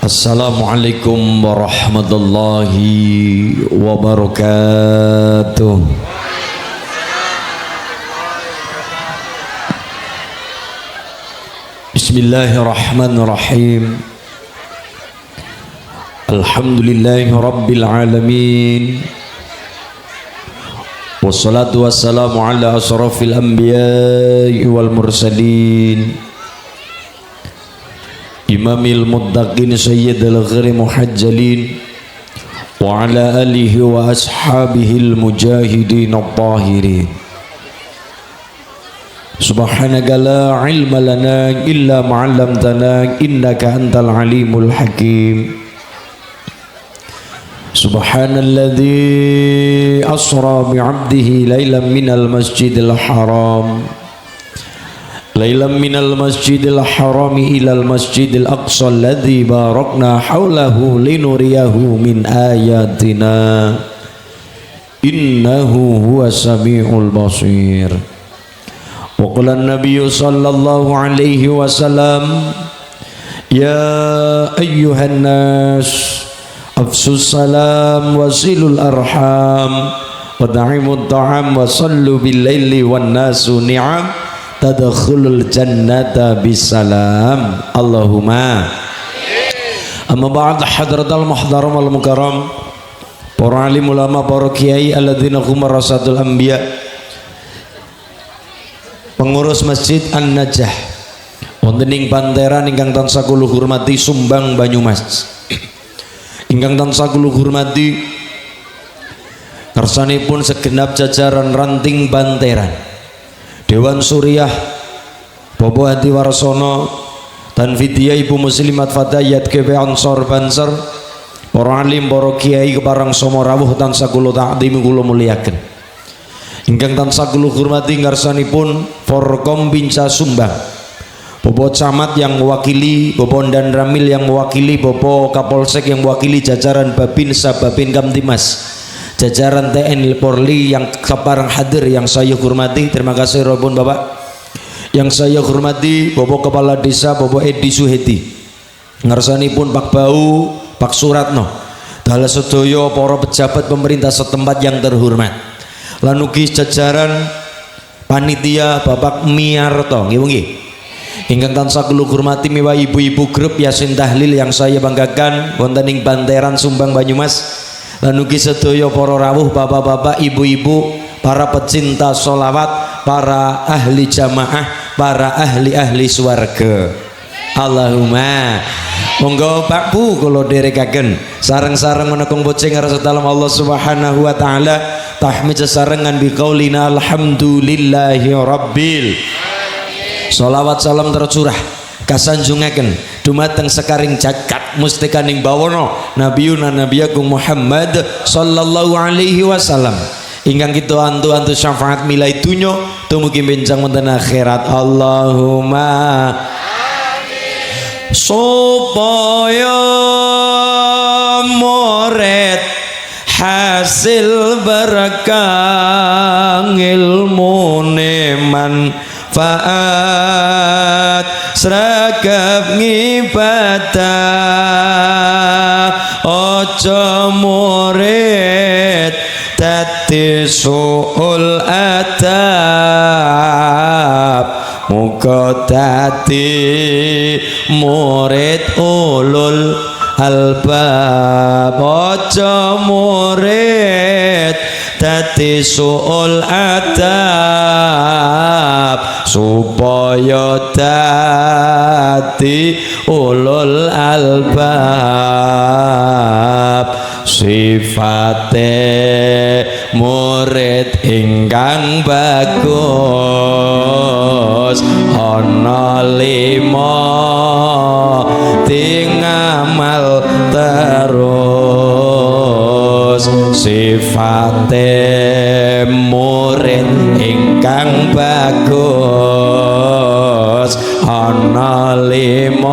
Assalamualaikum warahmatullahi wabarakatuh. Bismillahirrahmanirrahim. Alhamdulillahi rabbil alamin. Wassalatu wassalamu ala asrafil anbiya'i wal mursalin, imamil muttaqin sayyidil ghiri muhajjalin, wa ala alihi wa ashabihil mujahidin at-tahirin. Subhanaka la ilma lana illa ma 'allamtana innaka antal alimul hakim. Subhanalladzi asra bi'abdihi laylan minal masjidil haram ilal masjidil aqsa alladzi barakna haulahu linuriyahu min ayatina innahu huwas samiul basir. Wa qala an-nabiyyu sallallahu alaihi wasallam, ya ayyuhan nas afsus salam wasilul arham wada'imut ta'am wasallu bil laili wan nasu ni'am tadkhulul jannata bisalam. Allahumma amma ba'd. Hadratal muhtaram wal mukarram, para alim ulama, para kiai alladzina hum warasatul anbiya, pengurus Masjid An-Najah wonten ing Panteran ingkang tansah kula hormati Sumbang Banyumas, ingkang tansah kula hormati kersanipun segenap jajaran ranting Panteran, Dewan Suriah, Bobo Hadi Warsono, Tanfidia, Ibu Muslimat Fatayat KB Ansor Banser, para alim, para kiai keparang somo rawuh tansah kula ta'zimi kula muliaken. Ingkang tansah kula hormati ngarsanipun Forkom Binca Sumbang, Bobo Camat yang mewakili, Bobo Dan Ramil yang mewakili, Bobo Kapolsek yang mewakili, jajaran Babinsa, Babin Kamtimas, jajaran TNI Polri yang keparang hadir yang saya hormati. Terima kasih Robun Bapak. Yang saya hormati Bobo Kepala Desa Bobo Edi Suheti, ngarsanipun Pak Bau, Pak Suratno, dalah sedaya para pejabat pemerintah setempat yang terhormat, lan ugi jajaran panitia Bapak Miarto nggih. Ingkang tansah kula hormati miwa ibu-ibu grup Yasin Tahlil yang saya banggakan wonten ing Panteran Sumbang Banyumas, lan ugi sedaya para rawuh, bapak-bapak, ibu-ibu, para pecinta sholawat, para ahli jamaah, para ahli-ahli swarga. Allahumma. Monggo Pak Bu kula derekaken sareng-sareng menekung boceng ngarsa dalam Allah Subhanahu wa taala tahmid sesarengan biqaulina alhamdulillahi rabbil. Sholawat salam tercurah kasanjungaken dumateng sekaring jagat mustikaning bawana nabiyuna nabiyakum Muhammad sallallahu alaihi wasallam, ingkang kita antu-antu syafaat milai dunya tumugi benjang wonten akhirat. Allahumma amin. Supaya murid hasil berkah ilmune manfaat sregep ngibadah ojo murid dadi suul adab, muga dadi murid ulul albab. Ojo murid dadi suul adab, supaya dadi ulul albab. Sifate murid ingkang bagus ana 5 tingamal terus. Sifate murid ingkang bagus ana 5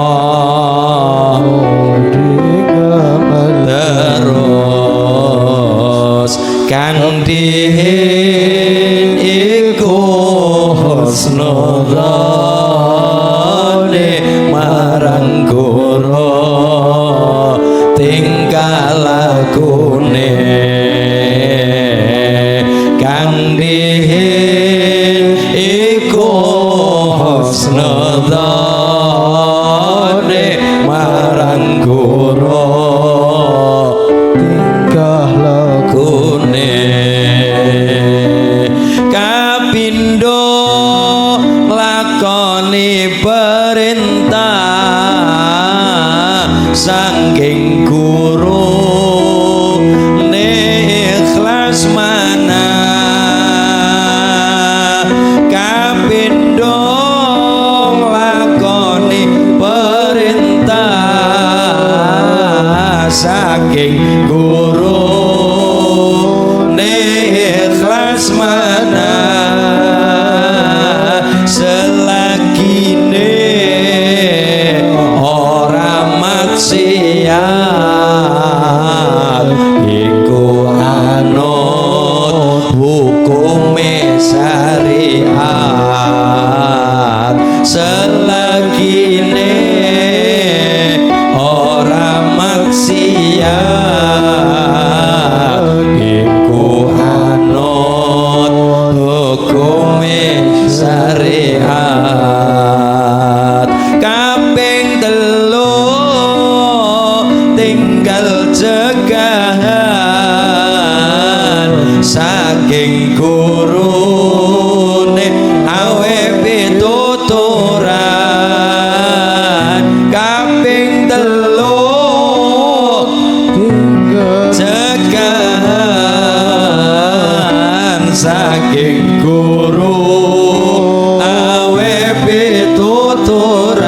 terus. Kang dihin iku husnudzon saking guru ikhlas mana kapindo lakoni perintah saking guru ikhlas mana selagi ora maksiat iku anut hukume syariat selagi ora maksiat iku anut hukume syariat kaping telu tinggal cegahan saking gurune awe pituturan kaping telu cegahan saking guru awe pituturan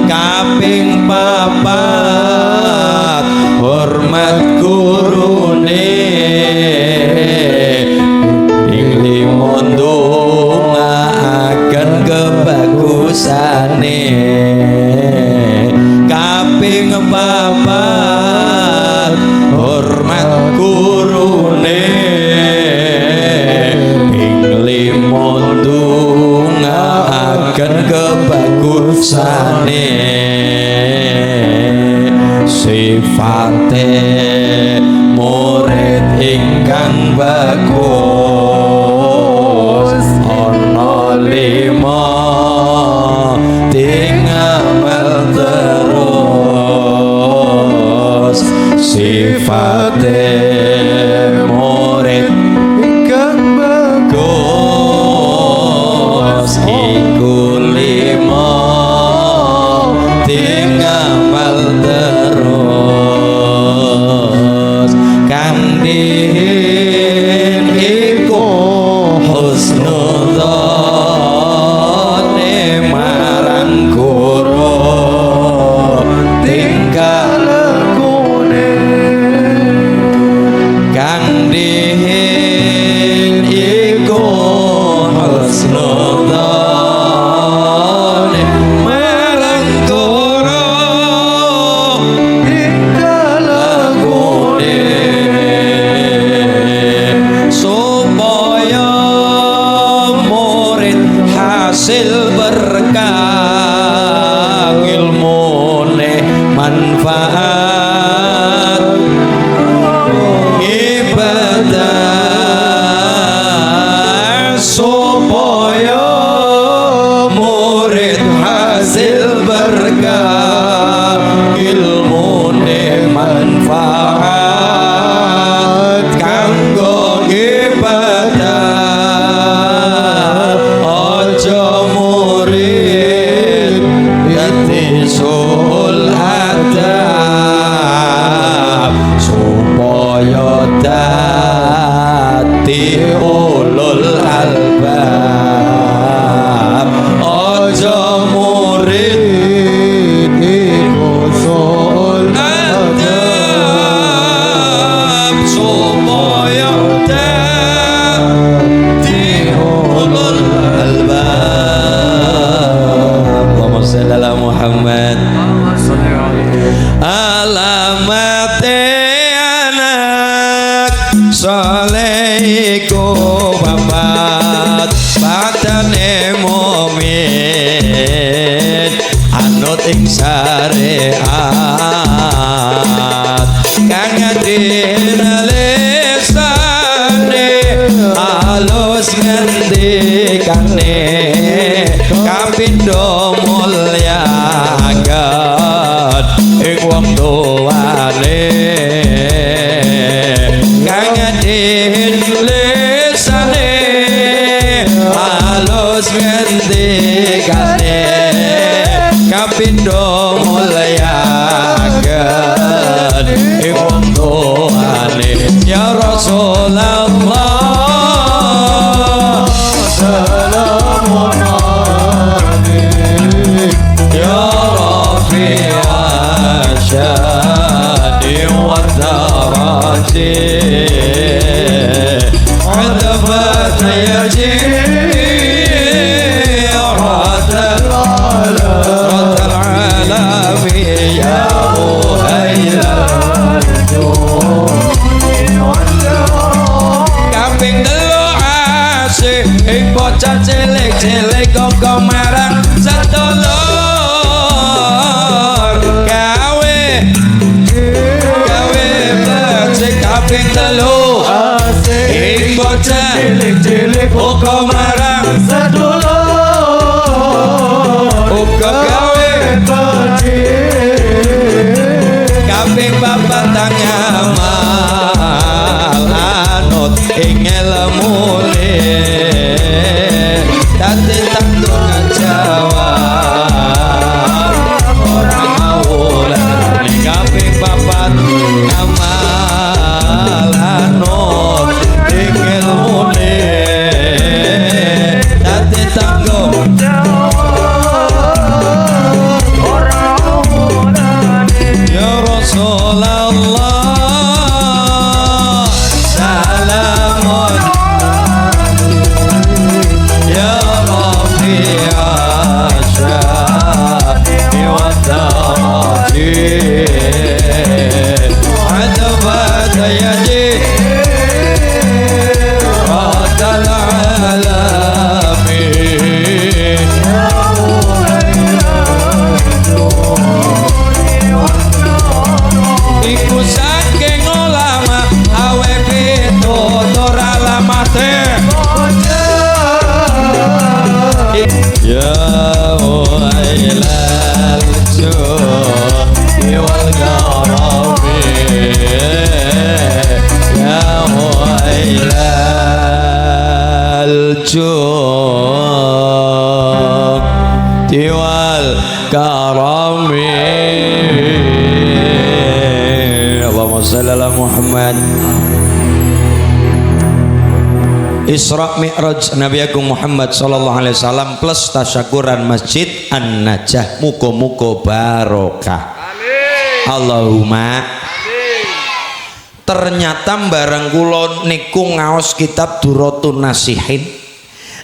kaping papat hormat gurune ing limo ndongaaken kebagusane kaping papat hormat gurune ing limo ndongaaken kebagusane sifate murid ingkang bagus ana lima tingamal terus sifate murid ingkang bagus iku lima tingamal terus kang dihin iku husnudzone marang guru tingkah lakune kang dihin iku husnudzone marang guru tingkah lakune supaya murid hasil berkah ilmune manfaat ibadah supaya murid hasil berkah ilmune manfaat kanggo ibadah ojo murid dadi sul adab supaya dadi ulul albab ojo murid iku sul adab supaya dadi ulul albab Allahumma shalli ala Muhammad alamate anak soleh iku babat badane mukmin anut ing syariat kang lisane alus ngendikane kapindo mulyakan ing wong tuane kang lisane alus ngendikane kapindo mulya asyadi wa darati adabat yaji ratal alami ya muhailal kaping telu asih ing bocah cilik-cilik kok marang sedulur gawe becik kaping telu ing bocah cilik-cilik kok marang sedulur uga gawe becik kaping papat tangamal anut ing ilmune dadi tanggung jawab ora awulan ning kaping papat ngamal anut ing ilmune dadi tanggung jawab ora awulan ya Rasulullah salamun ya Rabbi asyadi wa darati adabat yadi ratal alami iku saking ulama awe pitutur alamate ya wailal judi wal garabi ya wailal judi wal karami Allahumma shalli ala Muhammad. Isra Mi'raj Nabi Agung Muhammad sallallahu alaihi wasallam plus tasyakuran Masjid An-Najah muga-muga barokah. Amin. Allahumma amin. Ternyata bareng kula niku ngaos kitab Duratun Nasihin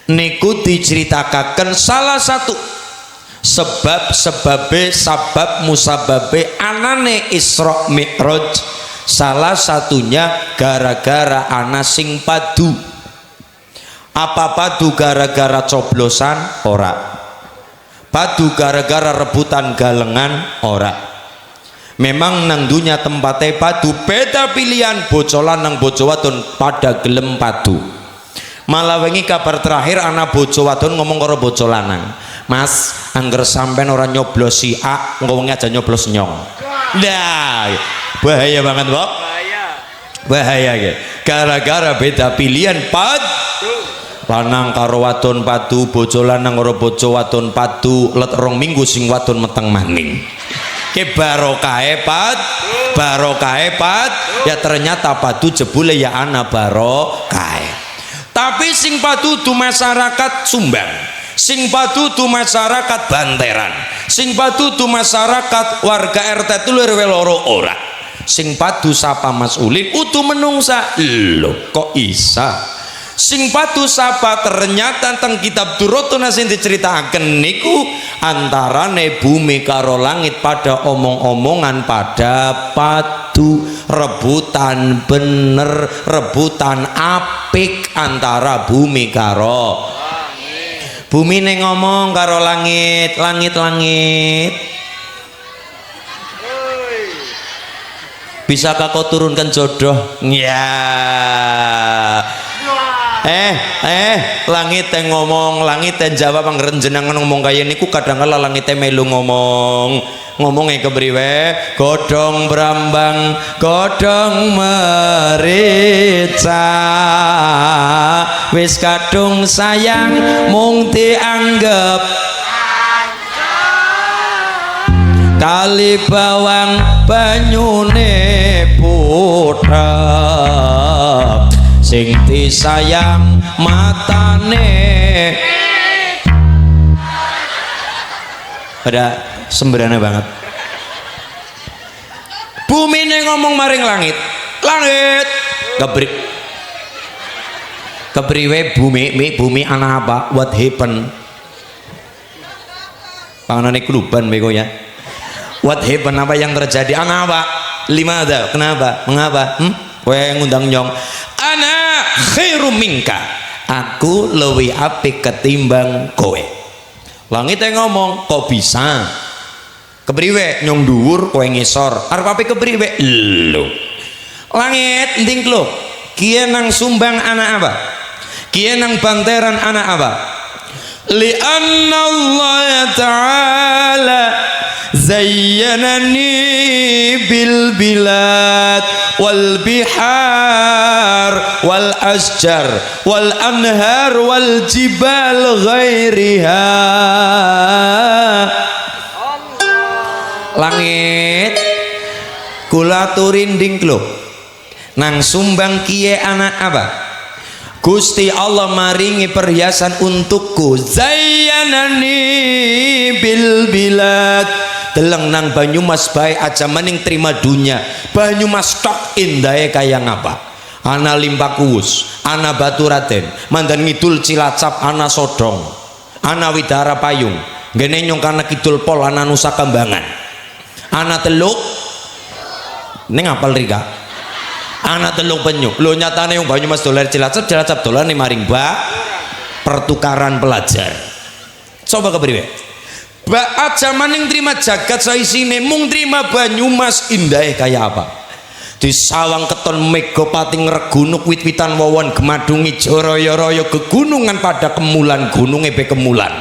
niku diceritakaken salah satu sebab musababe anane Isra Mi'raj salah satunya gara-gara ana sing padu. Apa padu gara-gara coblosan? Ora. Padu gara-gara rebutan galengan? Ora. Memang nang dunya tempatnya padu beda pilihan bojo lanang bojo wadon pada gelem padu. Malah wengi kabar terakhir anak bojo wadon ngomong karo bojo lanang, "Mas, angger sampean ora nyoblos si A, ngomongnya aja nyoblos nyong." Nah, bahaya banget, Bok. Bahaya ya. Gara-gara beda pilihan padu. Lanang karo wadon padu, bojo lanang karo bojo wadon padu, let rong minggu sing wadon meteng maning. Ke barokahe pad, ya ternyata padu jebule ya ana barokahe. Tapi sing padu du masyarakat Sumbang, sing padu du masyarakat Banteran, sing padu du masyarakat warga RT 3 RW 2 ora. Sing padu sapa Mas Ulin utu menungsa. Lho kok isa? Sing padu sapa ternyata teng kitab Duratun Nasihin diceritakan niku antarane bumi karo langit pada omong-omongan pada padu rebutan bener rebutan apik antara bumi karo bumi ning ngomong karo langit bisakah kau turunkan jodoh ya langit yang ngomong langit yang jawab pangeran jenengan ngomong kaya niku kadang-kala langit yang melu ngomongnya kebriwe godhong brambang godhong merica wis kadung sayang mung dianggep kali bawang banyune putra sing disayang matane pada sembrana banget kene ngomong maring langit kepriwe bumi ana apa, what happened, panganane kluban bego ya, what happened, apa yang terjadi, ana apa, limada, kenapa, mengapa, kowe ngundang nyong, ana khairum minka, aku lebih apik ketimbang kowe. Langit yang ngomong, kok bisa, kepriwe nyong dhuwur kowe ngisor, arep apik kepriwe lho. Langit nding lho, kiye nang sumbang anak apa, kiye nang banteran anak apa, li anna Allah ta'ala zayyanani bil bilad wal bihar wal asjar wal anhar wal jibal ghairiha. Langit kula turinding lho nang sumbang kiye anak apa, Gusti Allah maringi perhiasan untukku, zayyanani bil bilad, deleng nang Banyumas bae aja maning terima dunia. Banyumas tok indahe kaya ngapa, ana Limpakuwus, ana Baturaden, mandan ngidul Cilacap, ana Sodong, ana Widara Payung, ngene nyong kana kidul pol ana Nusa Kambangan, ana Teluk ning apal rika, anak Teluk Penyu. Lo nyatane yang Banyumas dolar Cilacap dolar nih maring pertukaran pelajar. Coba kepriwe? Aja maning terima jagat saisine, mung terima Banyumas indahe kaya apa? Di sawang keton Megapati ngregunuk wit-witan wawon gemadungi joroyo-royo gegunungan pada kemulan gunung ebe kemulan.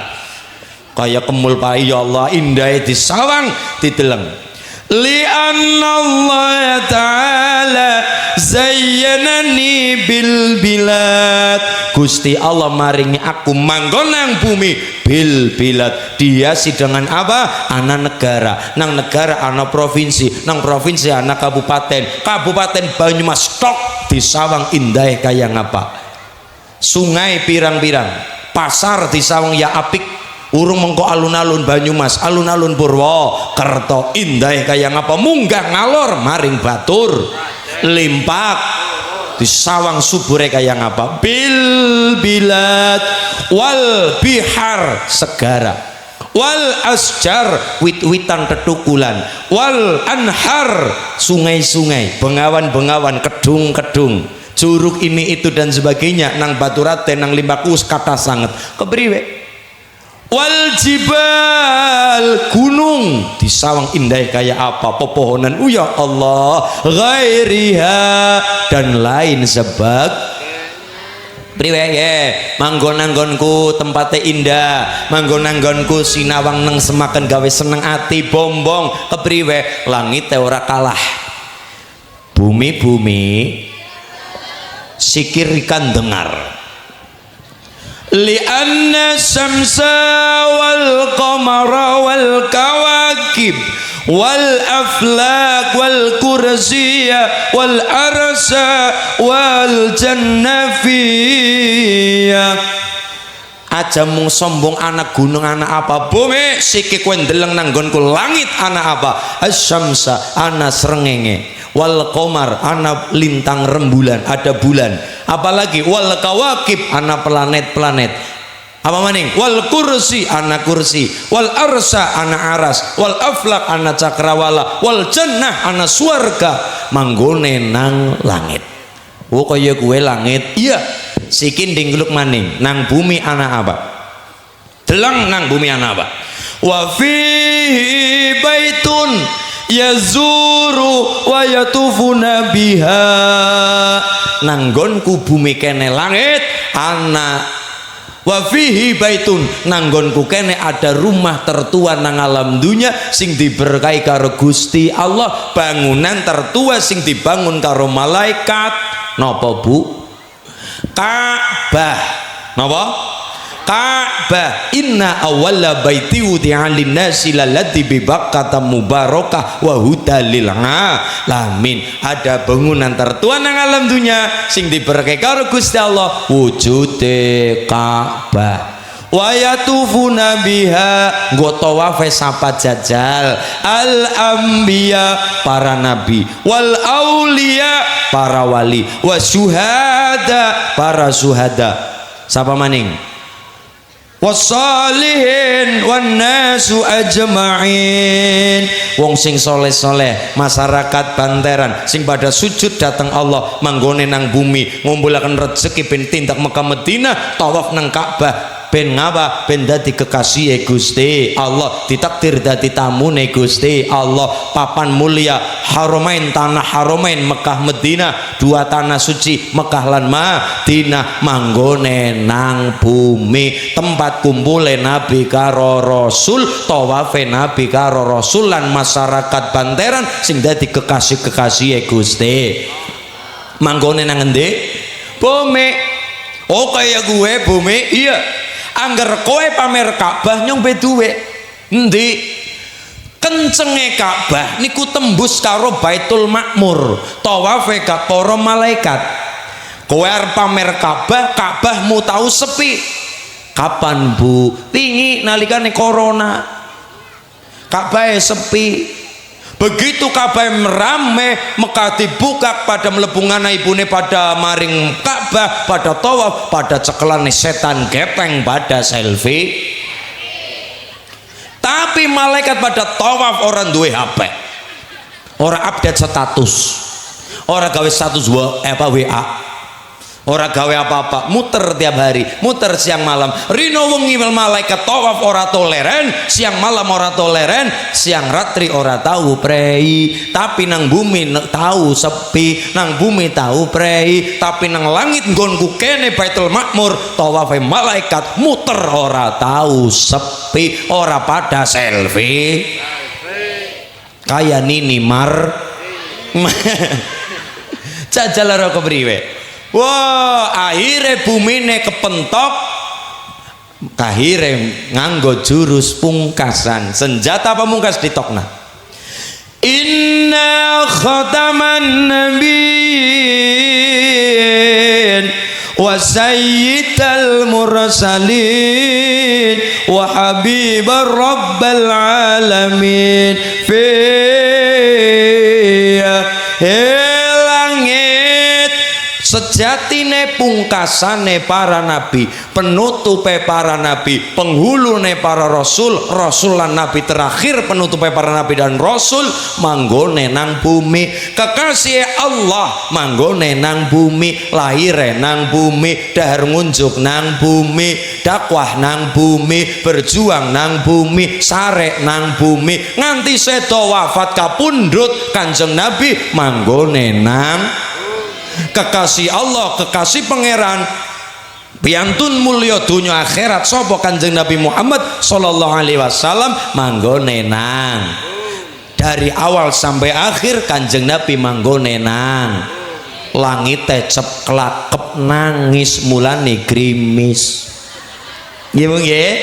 Kaya kemul pai ya Allah indahe di sawang dideleng. Li anna Allah ta'ala zayyanani bil bilad, Gusti Allah maringi aku manggon nang bumi bil bilad, dihiasi dengan apa, ana negara, nang negara ana provinsi, nang provinsi ana kabupaten, kabupaten Banyumas tok disawang indah kaya ngapa, sungai pirang-pirang, pasar disawang ya apik, urung mengko alun-alun Banyumas, alun-alun Purwokerto indah kaya ngapa, munggah ngalor maring batur limpak disawang subure kaya ngapa, bil bilad wal bihar segara wal asjar wit-witan tetukulan wal anhar sungai-sungai, bengawan-bengawan, kedung-kedung, curug ini itu dan sebagainya, nang Baturaden nang Limpakuwus kata sangat kepriwe, wal jibal gunung disawang indah kayak apa, pepohonan ya Allah ghairiha dan lain sebab priwe ye, manggon-anggonku tempatnya indah, manggon-anggonku sinawang neng semakan gawe seneng ati bombong kepriwe, langit ora kalah bumi-bumi sikir ikan dengar. Lianna samsa wal qamara wal kawakib wal aflak wal kursiya wal arsa wal jannafiyah. Aja mung sombong anak gunung anak apa, bumi siki kowe ndeleng nang nggonku langit anak apa, asyamsa ana srengenge, wal qamar ana lintang rembulan ada bulan, apalagi wal kawakib ana planet-planet, apa maning, wal kursi ana kursi, wal arsa ana aras, wal aflak ana cakrawala, wal jannah ana swarga manggone nang langit. Oh kaya gue langit iya sikin dingluk maning nang bumi ana apa, deleng nang bumi ana apa, wa fihi baitun yazuru wa yatufuna biha, nanggonku bumi kene langit ana, wa fihi baitun nanggonku kene ada rumah tertua nang alam dunya sing diberkahi karo Gusti Allah, bangunan tertua sing dibangun karo malaikat. Napa Bu? Ka'bah. Napa? Ka'bah. Inna awwala baiti wudi'a lin-nasi lalladzi bi Bakkah mubarakah wa hudal lil alamin. Ada bangunan tertua nang alam dunya sing diberkahi karo Gusti Allah, wujude Ka'bah. wa yatufuna biha nggo tawafe sapa jajal al anbiya para nabi wal aulia para wali wasyuhada para syuhada sapa maning wassalihin wan nasu ajma'in wong sing soleh-soleh masyarakat Banteran sing pada sujud datang Allah manggone nang bumi ngumpulaken rezeki ben tindak Mekah Madinah tawaf nang Ka'bah ben ngapa ben dadi kekasih Gusti Allah ditakdir dadi tamune Gusti Allah papan mulia Haramain tanah Haramain Mekah Madinah dua tanah suci Mekah lan Madinah manggone nang bumi tempat kumpule Nabi karo Rasul tawafe Nabi karo Rasul lan masyarakat Banteran sing dadi kekasih Gusti manggone nang endi bumi oh kaya gue bumi iya angger kowe pamer Ka'bah nyombe duwe endi kencenge Ka'bah niku tembus karo Baitul Makmur tawafe ka para malaikat kowe arep pamer Ka'bah Ka'bahmu tahu sepi kapan Bu wingi nalikane corona Ka'bah sepi begitu Ka'bah merame Mekah dibuka pada melebungan ibune pada maring Ka'bah pada tawaf pada cekelane setan gepeng pada selfie tapi malaikat pada tawaf orang duwe HP orang update status orang gawe status WA ora gawe apa-apa muter tiap hari muter siang malam rino wengi malaikat tawaf ora toleren siang malam ora toleren siang ratri ora tahu prei tapi nang bumi tahu sepi nang bumi tahu prei tapi nang langit nggonku kene Baitul Makmur tawafe malaikat muter ora tahu sepi ora pada selfie kaya nini mar jajalara kepriwe wah akhirnya bumine kepentok kahire nganggo jurus pungkasan senjata pamungkas ditokna inna khataman nabiyyin wa sayyidal mursalin wa habibar rabbal alamin fi sejatine pungkasane para nabi penutupe para nabi penghulune para rasul rasul lan nabi terakhir penutupe para nabi dan rasul manggone nang bumi kekasih Allah manggone nang bumi lahire nang bumi dahar ngunjuk nang bumi dakwah nang bumi berjuang nang bumi sare nang bumi nganti sedo wafat kapundhut Kanjeng Nabi manggone nang kekasih Allah kekasih pangeran piantun mulya dunya akhirat sapa Kanjeng Nabi Muhammad sallallahu alaihi wasallam manggone nang dari awal sampai akhir Kanjeng Nabi manggone nang langit ceklakep nangis mulane grimis nggih nggih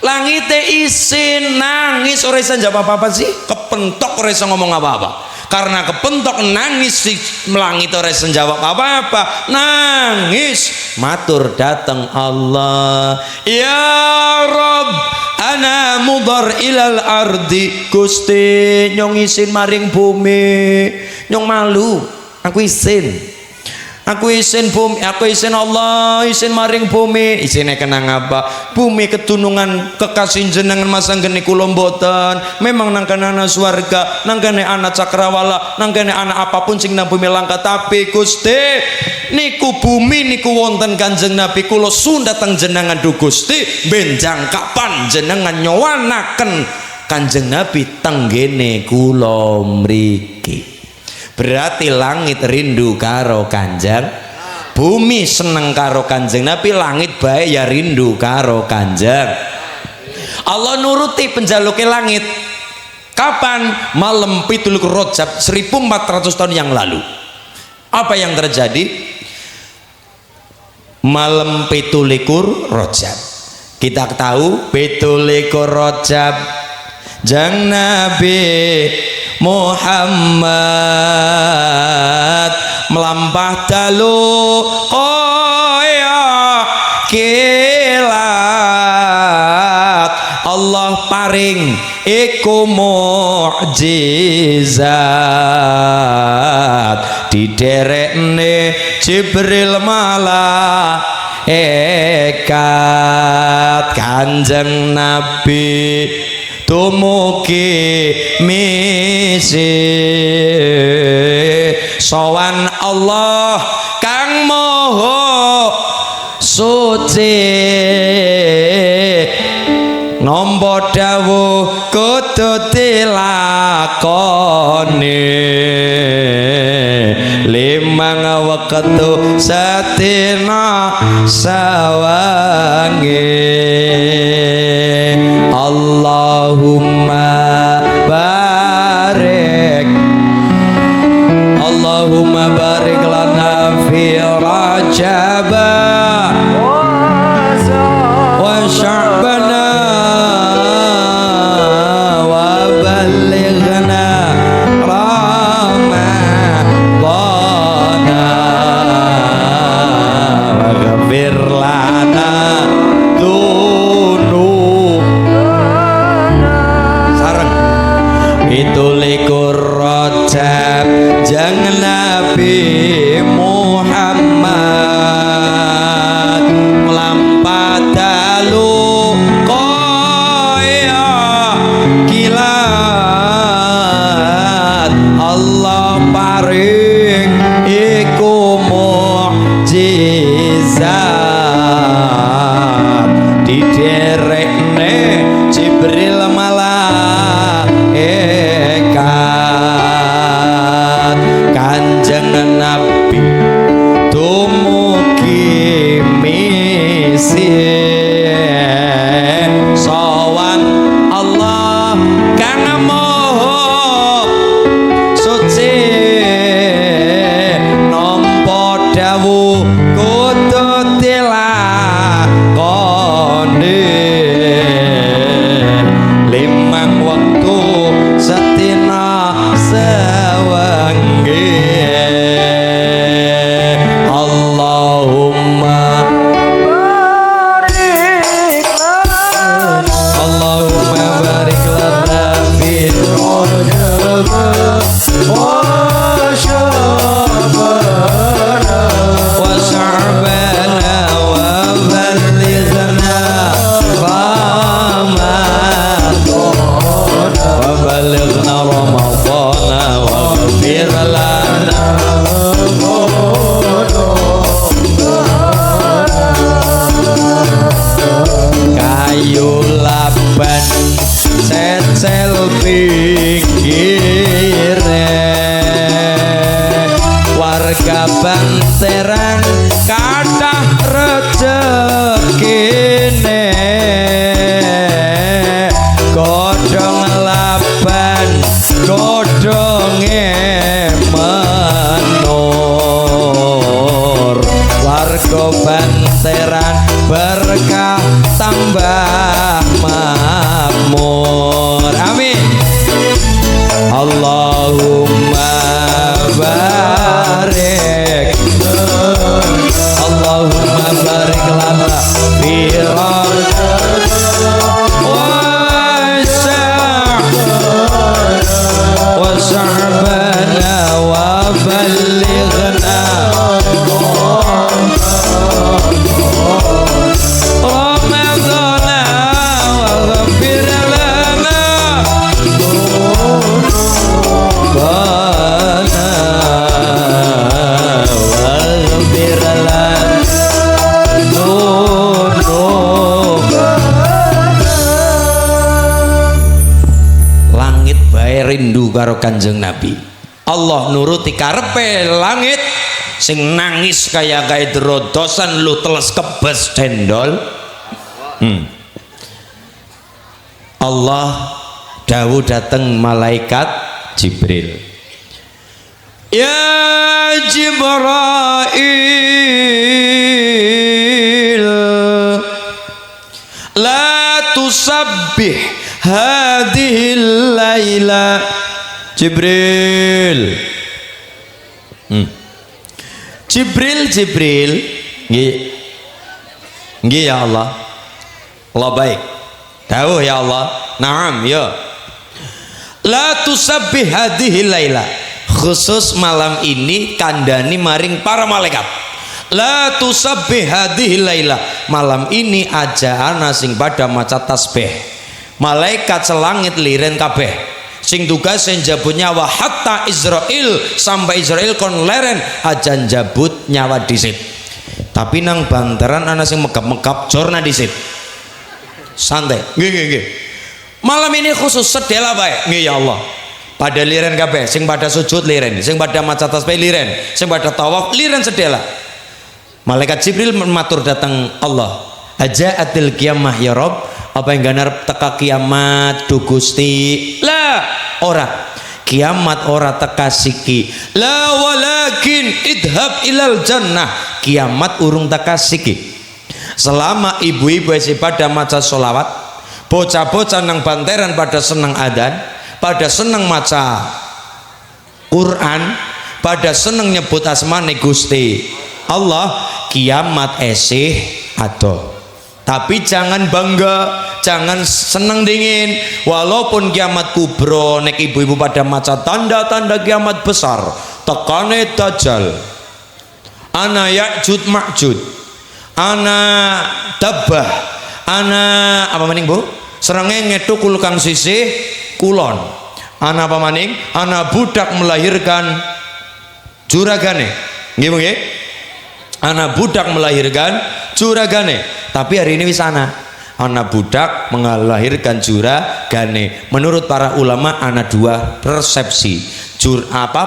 langit isin nangis ora iso jawab apa-apa sih kepentok ora iso ngomong apa-apa karena kepentok nangis si melangit ora iso jawab apa-apa nangis matur dateng Allah ya Rabb ana mudhar ilal ardi Gusti nyong isin maring bumi nyong malu aku isin bumi aku isin Allah isin maring bumi isine kenang apa bumi ketunungan kekasih jenengan masanggene kula mboten memang nang kana ana swarga nang kene ana cakrawala nang kene ana apapun sing nang bumi langka tapi Gusti niku bumi niku wonten Kanjeng Nabi kula sun dateng jenengan du Gusti benjang kapan jenengan nyowanaken Kanjeng Nabi tenggene kula mriki berarti langit rindu karo Kanjeng bumi seneng karo Kanjeng Nabi langit bae ya rindu karo Kanjeng Allah nuruti penjaluke langit kapan malam 17 Rajab 1400 tahun yang lalu apa yang terjadi malam 17 Rajab kita tahu 17 Rajab Jang Nabi Muhammad melampah dalu kaya kilat paring iku mukjizat diderekne Jibril malaikat Kanjeng Nabi tumugi misi sowan Allah kang moho suci nampa dawuh kudu dilakoni limang wektu sedina sawange Allahumma barik lana fi Rajab wa Sya'bana wa ballighna Ramadana wa ghfir lana itu likur Rajab jangan Nabi Muhammad melampat dalu koya kilat Allah paring iku mukjizat diderekne Jibril Kanjeng Nabi tumugi misi sowan Allah kang moho suci nampa dawuh kudu dilakoni limang wektu sedina sawange Allahumma barik lana fi Rajab wa Sya'bana wa ballighna Ramadana wa ghfir lana kayu laban cecel pinggire warga Banteran kathah rezekine godhong laban godhonge menur warga Banteran berkah tambah makmur amin Allahumma barik lana fi Rajab wa Sya'bana wa ballighna Ramadana wa ghfir lana langit bae rindu karo Kanjeng Nabi Allah nuruti karepe langit sing nangis kaya drodosan lu teles kebes dendol Allah dawuh dateng malaikat Jibril ya Jibril la tusabbih hadhil laila Jibril Jibril nggih ya Allah baik dawuh ya Allah Naam ya. La tusabbih hadhihi laila, khusus malam ini kandani maring para malaikat. La tusabbih hadhihi laila, malam ini aja ana sing pada maca tasbih. Malaikat selangit liren kabeh sing tugas sing jabut nyawa hatta Israel, sampai Israel kon leren aja jabut nyawa disit. Tapi nang banteran ana sing megap-megap jorna disit. Santai. Nggih. Malam ini khusus sedela bae. Nggih ya Allah. Pada liren kabeh, sing pada sujud liren, sing pada maca tasbih liren, sing pada tawaf liren sedela. Malaikat Jibril matur datang Allah. Ajaatil qiyamah ya Rabb, apa yang ganar teka kiamat du Gusti? Lah, ora. Kiamat ora teka siki. La walakin idhab ilal jannah. Kiamat urung teka siki. Selama ibu-ibu pada maca sholawat, bocah-bocah nang banteran pada seneng adan, pada seneng maca Quran, pada seneng nyebut asmane Gusti Allah, kiamat esih ado. Tapi jangan bangga, jangan senang dingin. Walaupun kiamat kubro, nek ibu-ibu pada maca tanda-tanda kiamat besar, tekane dajjal, ana Ya'jud Ma'jud, ana Dabbah, ana apa maning Bu? Serengenge tukul kang sisih kulon. Ana apa maning? Ana budak melahirkan juragane. Nggih nggih. Ana budak melahirkan juragane. Tapi hari ini wisana anak budak melahirkan juragane. Menurut para ulama ana dua persepsi.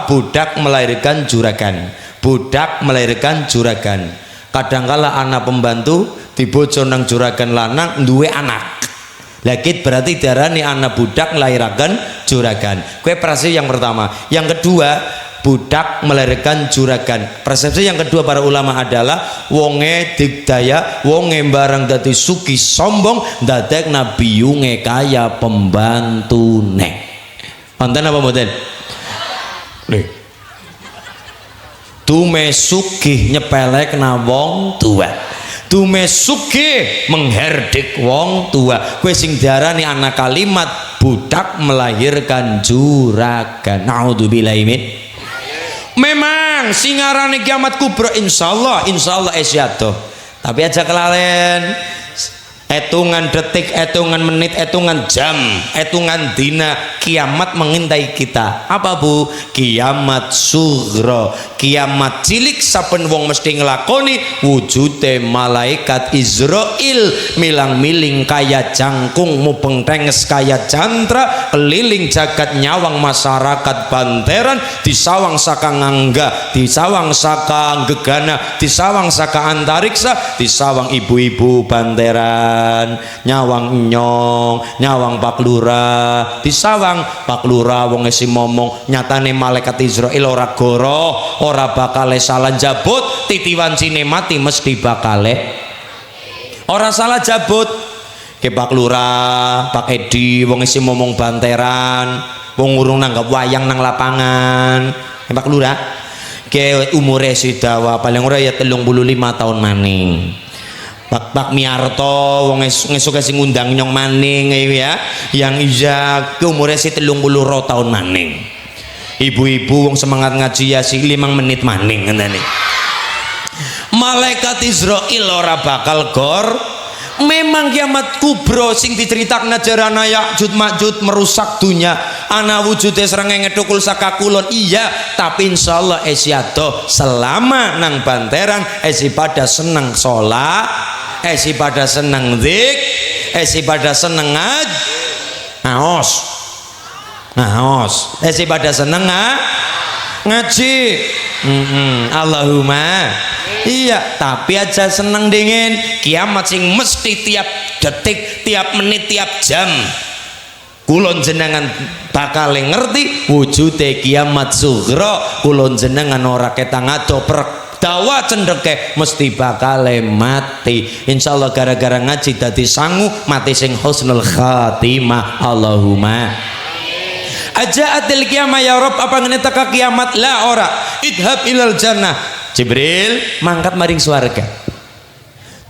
Budak melahirkan juragan, budak melahirkan juragan. Kadangkala anak pembantu dibojo nang juragan lanang duwe anak. Lakit berarti darani anak budak melahirkan juragan. Kue persepsi yang pertama. Yang kedua, budak melahirkan juragan. Persepsi yang kedua para ulama adalah wonge digdaya, wonge barang dadi suki sombong, dadek nabi yunge kaya pembantune. Wonten apa mboten? Lho. Tume sugih nyepelekna wong tua. Tume sugih mengherdik wong tua. Kowe sing diarani ana kalimat budak melahirkan juragan. Naudzubillahi min. Memang singarane kiamat kubro insyaallah esyado. Tapi aja kelalen. Etungan detik, etungan menit, etungan jam, etungan dina kiamat mengintai kita. Apa Bu? Kiamat sughra, kiamat cilik saben wong mesti nglakoni wujude malaikat Israil milang-miling kaya jangkung mubeng tenges kaya jantra keliling jagat nyawang masyarakat banteran disawang saka ngangga, disawang saka gegana, disawang saka antariksa, disawang ibu-ibu banteran, nyawang nyong, nyawang Pak Lurah, disawang Pak Lurah wong esi momong nyatane malaikat Israil ora goro, ora bakale salah jabut, titiwan cine mati mesti bakale ora salah jabut. Ke Pak Lurah, Pak Edi wong esi momong banteran, wong urung nanggap wayang nang lapangan. Pak Lurah ke umure sidawa paling ora ya 35 tahun maning. Pak Miarto wong esuk sing ngundang nyong maning ya, yang iya ke umure si 32 tahun maning. Ibu-ibu wong semangat ngaji ya si 5 menit maning ngene. Malaikat Israil ora bakal gor. Memang kiamat kubro sing diceritakna jarana Ya'jud Ma'jud merusak dunia. Ana wujude srengenge tukul saka kulon iya, tapi insyaallah esyado selama nang banteran esi pada seneng sholat, esi pada seneng zik, esi pada seneng ngaos, esi pada seneng ngaji. Allahumma iya, tapi aja seneng dingin kiamat sing mesti tiap detik, tiap menit, tiap jam kulon jenengan bakal ngerti wujude kiamat sughra. Kulon jenengan ora ketang ado dawa cendeke mesti bakal mati. Insyaallah gara-gara ngaji dadi sangu mati sing husnul khatimah. Allahumma ajaatil qiyamah ya Rabb, apa ngene teka kiamat? La ora, idhab ilal jannah. Jibril mangkat maring swarga,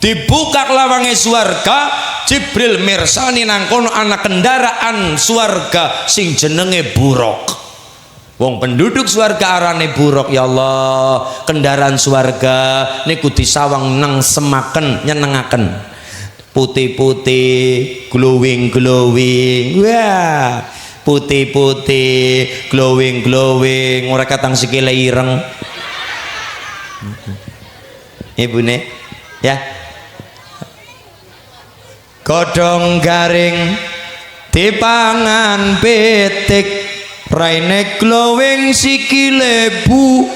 dibuka lawange swarga. Jibril mirsani nang kono ana kendaraan swarga sing jenenge buruk. Wong penduduk swarga arane buruk. Ya Allah, kendaraan swarga niku disawang nang semaken nyenengaken. Putih-putih, glowing-glowing. Wah, putih-putih, glowing-glowing, ora katang sikile ireng. Ibune ya. Godhong garing dipangan pitik, raine glowing sikile bu.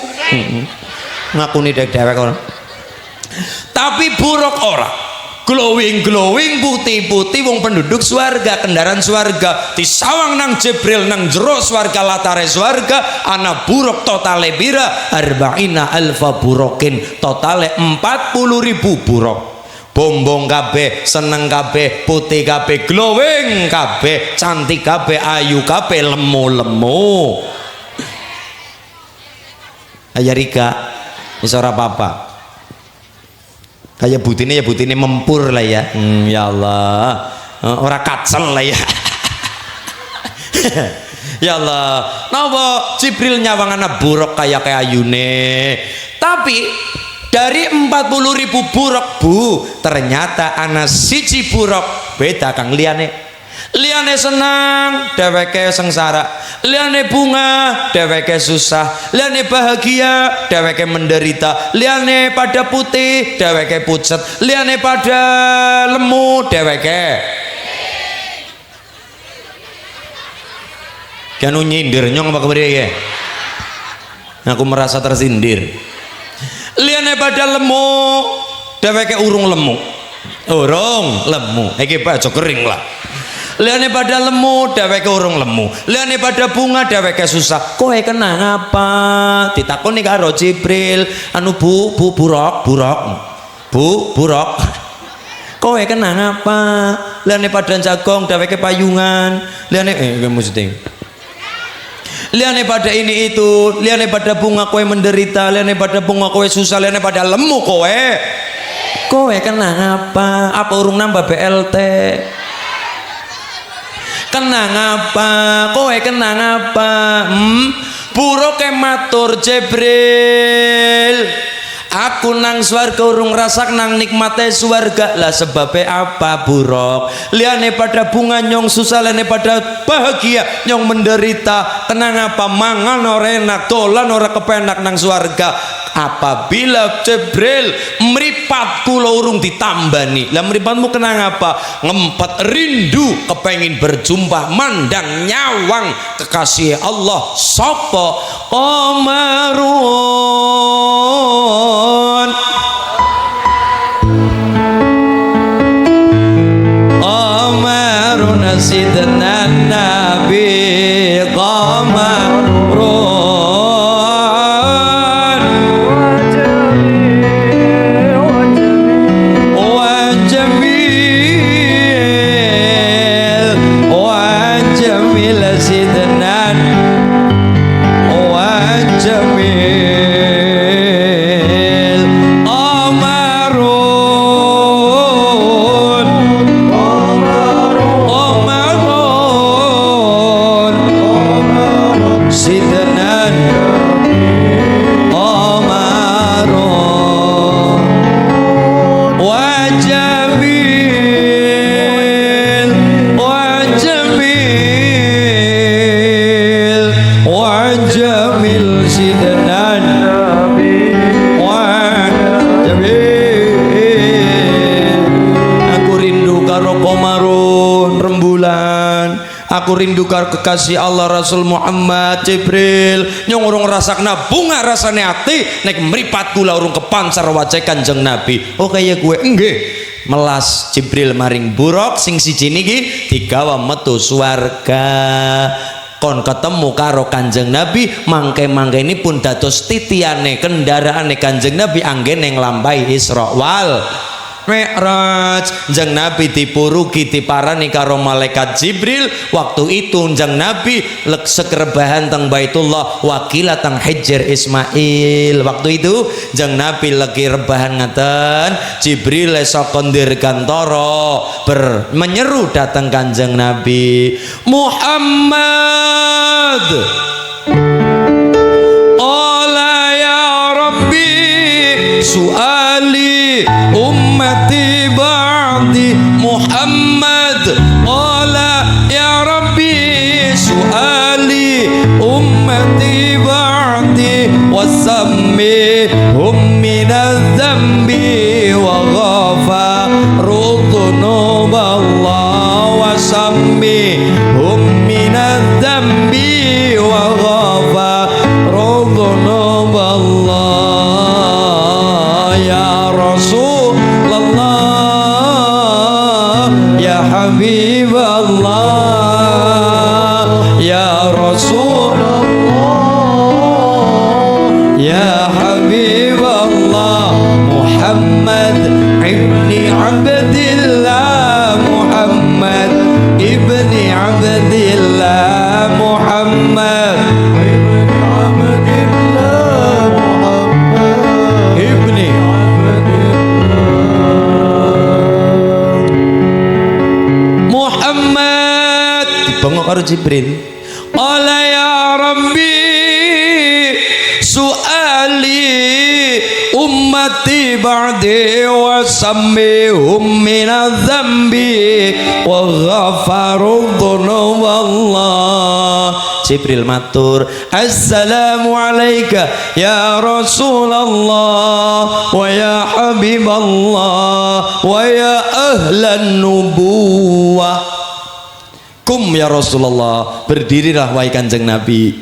Ngakuni dewek ora. Tapi buruk ora. Glowing-glowing putih-putih wong penduduk swarga, kendaraan swarga disawang nang Jibril nang jero swarga latare swarga ana buruk totale pira arba'ina alfa burokin totale 40.000 buruk. Bombong kabeh, seneng kabeh, putih kabeh, glowing kabeh, cantik kabeh, ayu kabeh, lemu-lemu. Ayah Rika wis ora apa-apa. Kayak butine ya butine mempur lah ya. Ya Allah, ora kacel lah ya. Ya Allah, napa Jibril nyawang anak buruk kayak ayune. Tapi dari 40.000 buruk bu, ternyata anak siji buruk beda kang liyane. Liyane senang, dheweke sengsara. Liyane bunga, dheweke susah. Liyane bahagia, dheweke menderita. Liyane pada putih, dheweke pucet. Liyane pada lemu, dheweke kan nyindir nyong apa kepriye. Aku merasa tersindir. Liyane pada lemu, dheweke urung lemu. Urung lemu. Iki baju kering lah. Liane pada lemu, dheweke urung lemu. Liane pada bunga, dheweke susah. Kowe kenang apa? Ditakoni karo Jibril, anu bu buruk. Bu buruk. Kowe kenang apa? Liane pada jagong, dheweke payungan. Liane mesti. Liane pada ini itu, liane pada bunga kowe menderita, liane pada bunga kowe susah, liane pada lemu kowe. Kowe kenang apa? Apa urung nambah BLT? Kenang apa? Kowe kenang apa? Buruk matur Jibril. Aku nang swarga urung rasak nang nikmate swarga. Lah sebabnya apa buruk? Liane pada bunga nyong susah, liane pada bahagia nyong menderita. Kenang apa? Mangan ora enak, dolan ora kepenak nang swarga. Apabila Jibril meripat kula urung ditambani. Lah meripatmu kenang apa? Ngempet rindu kepengin berjumpa mandang nyawang kekasih Allah sapa Qamarun. Qamarun sidna Nabi Qamarun. Aku rindu karo kekasih Allah Rasul Muhammad. Jibril nyong urung rasakna bunga rasane ati nek mripat kula urung kepancar wajah Kanjeng Nabi. Oh kaya gue nggih. Melas Jibril maring buruk sing siji niki digawa metu swarga. Kon ketemu karo Kanjeng Nabi, mangke-mangke ini pun dados titiane kendaraane Kanjeng Nabi anggene nglampahi Isra wal Mi'raj. Jeng Nabi dipurugi diparani karo malaikat Jibril. Waktu itu jeng Nabi sekerebahan teng Baitullah, wakila teng Hijr Ismail. Waktu itu jeng Nabi lagi rebahan ngaten, Jibril saka dirgantara menyeru datang kanjeng Nabi, Muhammad, Ola ya Rabbi suali ummati ba'di. Muhammad, Ola ya Rabbi suali ummati ba'di, wasammi hum minadz dzambi wa ghafaru dzunuballah, wasammi hum minadz dzambi wa ghafaru dzunuballah. Ya Rasulullah, ya Habiballah, ya Rasulullah, ya Habiballah, Muhammad ibni Abdillah, Muhammad ibni Abdillah, Muhammad ibni Muhammad dibengok karo Jibril. Ola ya Rabbi suali ummati ba'di wa sammihum minadz dzambi wa ghafaru dzunuballah. Jibril matur, assalamu alayka ya Rasulullah wa ya Habiballah wa ya ahlan nubuwah. Kum ya Rasulullah, berdirilah wahai kanjeng Nabi.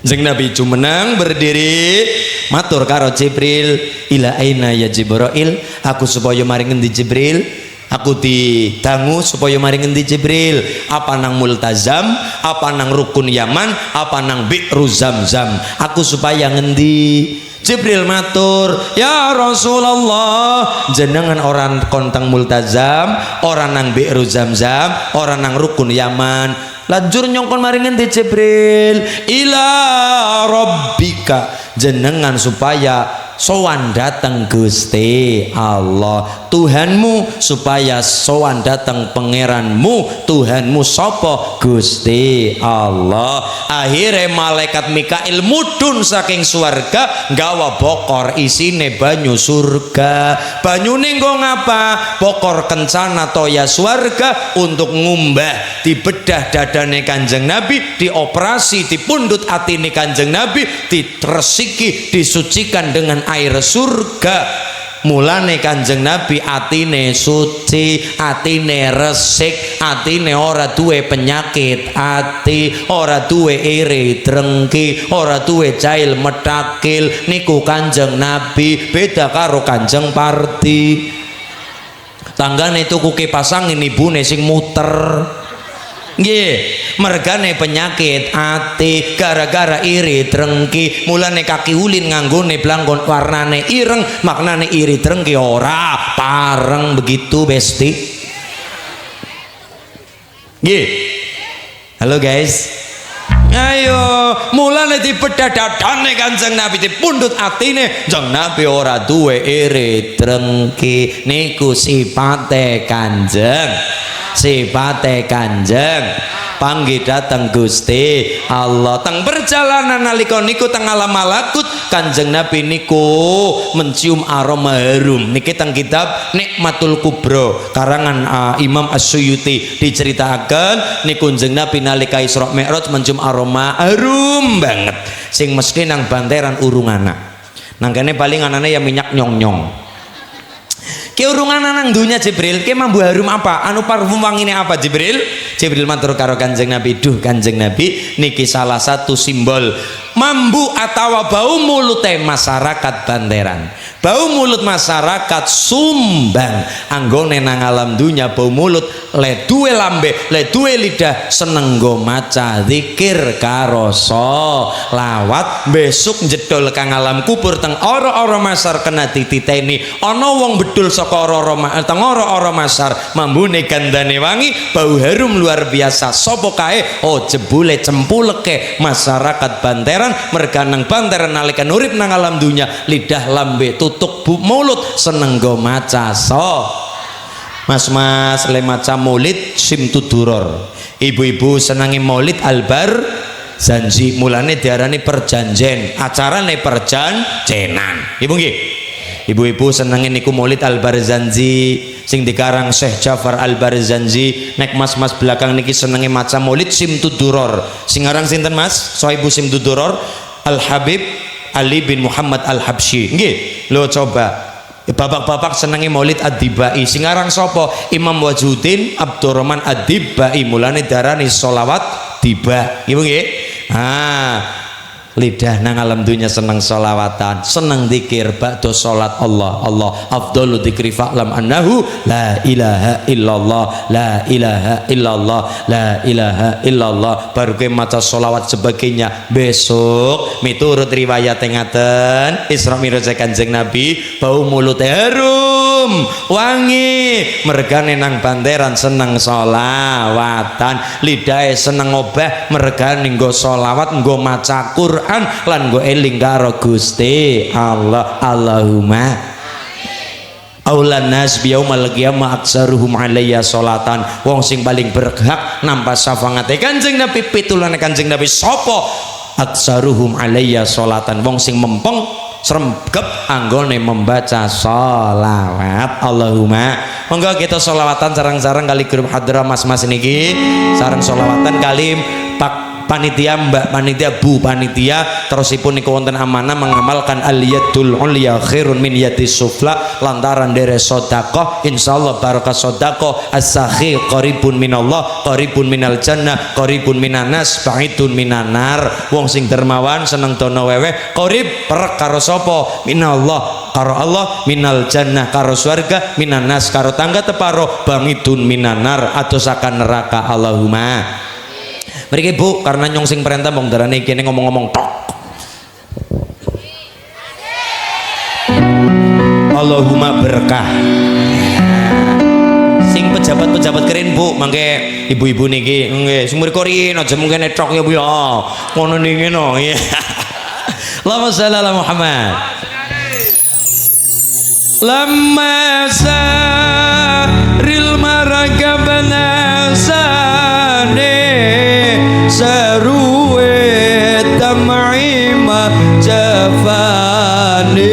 Kanjeng Nabi jumeneng berdiri, matur karo Jibril, ila aina ya Jibril, aku supaya maring ngendi Jibril? Aku didangu supaya maring ngendi Jibril? Apa nang Multazam, apa nang Rukun Yaman, apa nang Bi'ru Zamzam? Aku supaya ngendi? Jibril matur, ya Rasulullah, jenengan orang kontang Multazam, orang nang Bi'ru Zamzam, orang nang Rukun Yaman. Lajur nyongkon maring ngendi Jibril? Ila rabbika, jenengan supaya sowan datang Gusti Allah Tuhanmu, supaya sowan datang pangeranmu Tuhanmu sapa? Gusti Allah. Akhirnya malaikat Mikail mudhun saking swarga nggawa bokor isine banyu surga. Banyune nggo ngapa? Bokor kencana toya swarga untuk ngumbah dibedah dadane kanjeng Nabi, dioperasi dipundhut atine kanjeng Nabi, ditresiki disucikan dengan air surga. Mulane kanjeng Nabi atine suci, atine resik, atine ora duwe penyakit ati, ora duwe iri drengki, ora duwe jail metakil. Niku kanjeng Nabi, beda karo kanjeng Parti. Tanggane tuku kipas angin ibune sing muter. Nggih, mergane penyakit ati gara-gara iri drengki. Mulane kaki ulin nganggone blangkon warnane ireng, maknane iri drengki ora pareng begitu besti. Nggih. Halo guys. Ayo, mulane dibedah dadane kanjeng Nabi, dipundhut atine kanjeng Nabi ora duwe iri drengki. Niku sipate kanjeng, sipate kanjeng. Panggih datang Gusti Allah. Teng perjalanan nalika niku teng alam malakut kanjeng Nabi niku mencium aroma harum. Niki teng kitab Nikmatul Kubra karangan Imam As-Suyuti diceritakan niku kanjeng Nabi nalika Isra Mi'raj mencium aroma harum banget sing mesti nang banteran urungana. Nang kene paling anane ya minyak nyong-nyong. Ki urungan nang dunya Jibril, ki mambu harum apa? Anu parfum wangine apa Jibril? Jibril matur karo kanjeng Nabi, duh kanjeng Nabi, niki salah satu simbol mambu atau bau mulut masyarakat Banteran, bau mulut masyarakat Sumbang anggone nang alam dunya bau mulut le duwe lambe le duwe lidah seneng nggo maca zikir karo lawat besok jedol kang alam kubur teng ora-ora masar kena dititeni ana wong bedul saka ora-ora masar mambune gandane wangi bau harum luar biasa sapa kae jebule cempuleke masyarakat Banteran merga nang Banteran nalika urip nang alam dunya lidah lambe tutuk mulut seneng nggo maca mas-mas le maca maulid simtuduror, ibu-ibu senangi maulid albar janji mulane diarani perjanjen acarane perjanjenan ibu nggih ibu-ibu senangi niku maulid Al-Barzanji sing dikarang Syekh Jafar Al-Barzanji nek mas-mas belakang niki senangi maca maulid simtuduror sing aran sinten mas soibu simtuduror Al-Habib Ali bin Muhammad Al-Habsyi nggih lho coba bapak-bapak senangi maulid Ad-Dibai sing aran sapa Imam Wajuddin Abdurrahman Ad-Dibai mulane darani sholawat tiba ibu nggih lidah nang alam dunya seneng sholawatan seneng zikir ba'da sholat Allah afdalu dzikri fa'lam annahu la ilaha illallah la ilaha illallah la ilaha illallah baru ke maca sholawat sebagainya besok miturut riwayat ngaten Isra Mi'raj Kanjeng Nabi bau mulut harum wangi mergane nang Banteran seneng sholawatan lidahe seneng obah mergane nggo sholawat nggo maca Quran lan go eling karo Gusti Allah Allahumma aulan nas biyaumal qiyamah aksaruhum alayya sholatan wong sing paling berhak nampa syafaate Kanjeng Nabi pitulane Kanjeng Nabi sapa aksaruhum alayya sholatan wong sing mempeng sremgep anggone membaca sholawat Allahumma monggo kita sholawatan sareng-sareng kali grup hadrah mas-mas niki sareng sholawatan kali Pak panitia mbak panitia bu panitia terusipun niku wonten amanah mengamalkan al-yadul ulya khairun min yadis sufla lantaran dere sedekah insyaallah barokah sedekah as-sakhi qaribun minallah qaribun minal jannah qaribun minan nas ba'idun minan nar wong sing dermawan seneng dono weweh qarib perek karo sapa minallah karo Allah minal jannah karo swarga minan nas karo tangga teparo ba'idun minan nar adosaken neraka Allahumma mriki Bu karena nyongsing perintah mong darane kene ngomong-ngomong tok Allahumma berkah sing pejabat-pejabat keren Bu mangke ibu-ibu niki nggih sumur korin aja mungkin tok ya Bu ya ngono niki no ya Allahumma shalli ala Muhammad lamma saril maragabana sane saruwe tam'ima jafani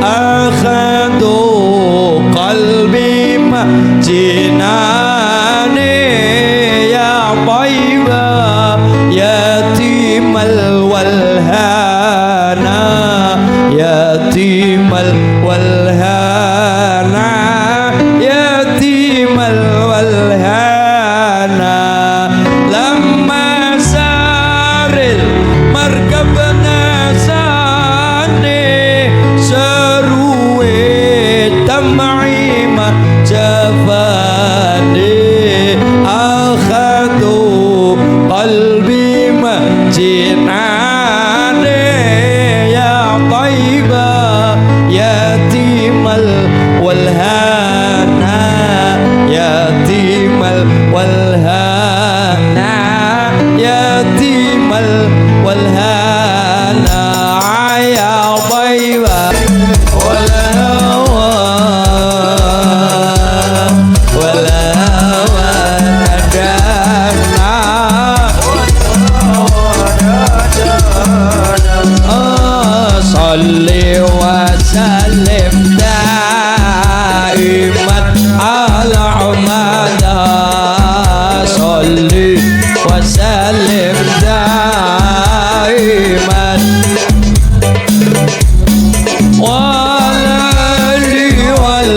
akhadu qalbi jinani ya tayyiba yatimal walhana yatimal walhana yatimal walhana lamma saril markabna sane saruwe tam'ima jafani akhadu qalbi majinane ya tayyiba yatimal walhana yatimal walhana yatimal walhana ya tayyiba walhawa walhawa nadana salli wa sallim daiman ala umada salli wa sallim daiman walali wal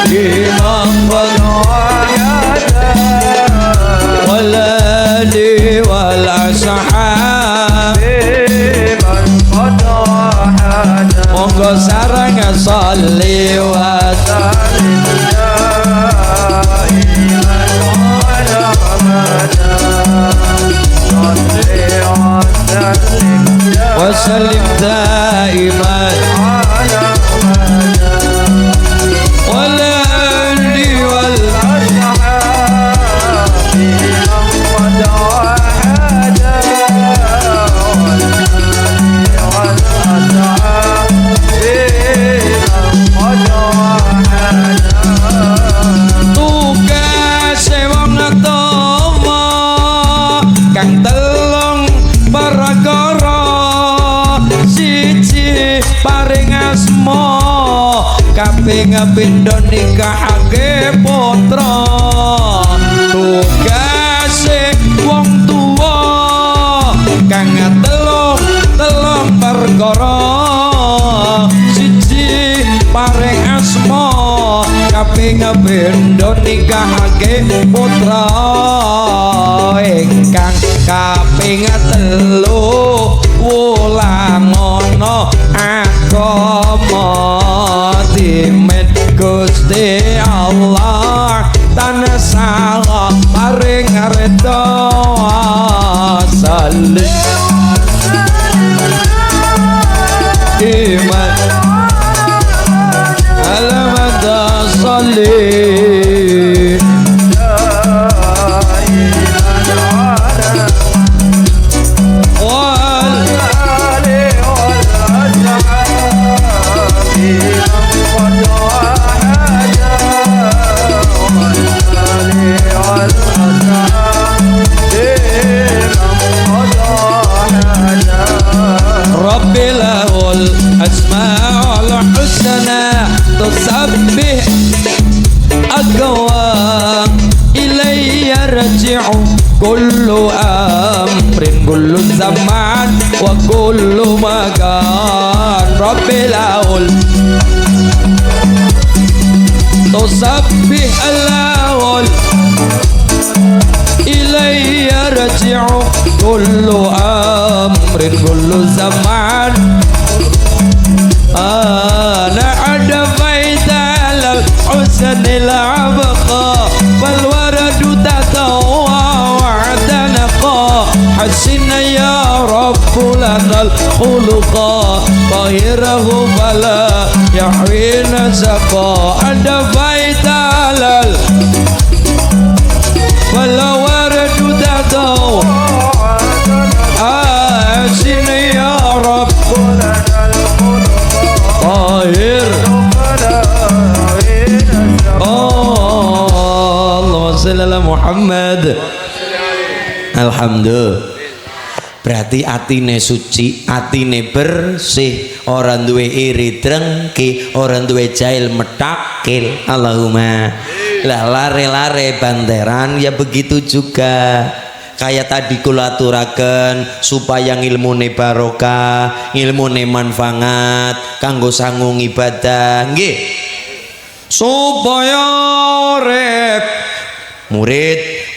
imam walali wal asha monggo sareng sholli wa sallim wa sallim daiman wal ali wal kabeh pindho nikahake putra tugase wong tuwa kang telung perkara siji paring asma kabeh pindho nikahake putra ingkang kaping telu wulang ana agama dimet Gusti Allah tansah paring reda salih iman alamat salih Rabbilahul asma'ul husna tusabbih aqwa ilayya raji'u kullu amrin kullu zaman wa kullu makan Rabbilahul tusabbih alahul ilayya raji'u kullu amrin kullu zaman ana ada faidal husnil abqa wal waradu tatawa wa'danaqa hasina ya rabbul anal khuluqa tahirahu fala yahwina saqa ada faidal wala waradu tatawa hasina ya rabbul tahir Allahumma shalli ala Muhammad. Alhamdulillah. Berarti atine suci, atine bersih, orang duwe iri drengki, orang duwe jahil metakil. Allahumma. Lah lare-lare banteran ya begitu juga. Kayak tadi kula aturaken supaya ngilmune barokah, ngilmune manfaat kanggo sangung ibadah nggih. Supaya urip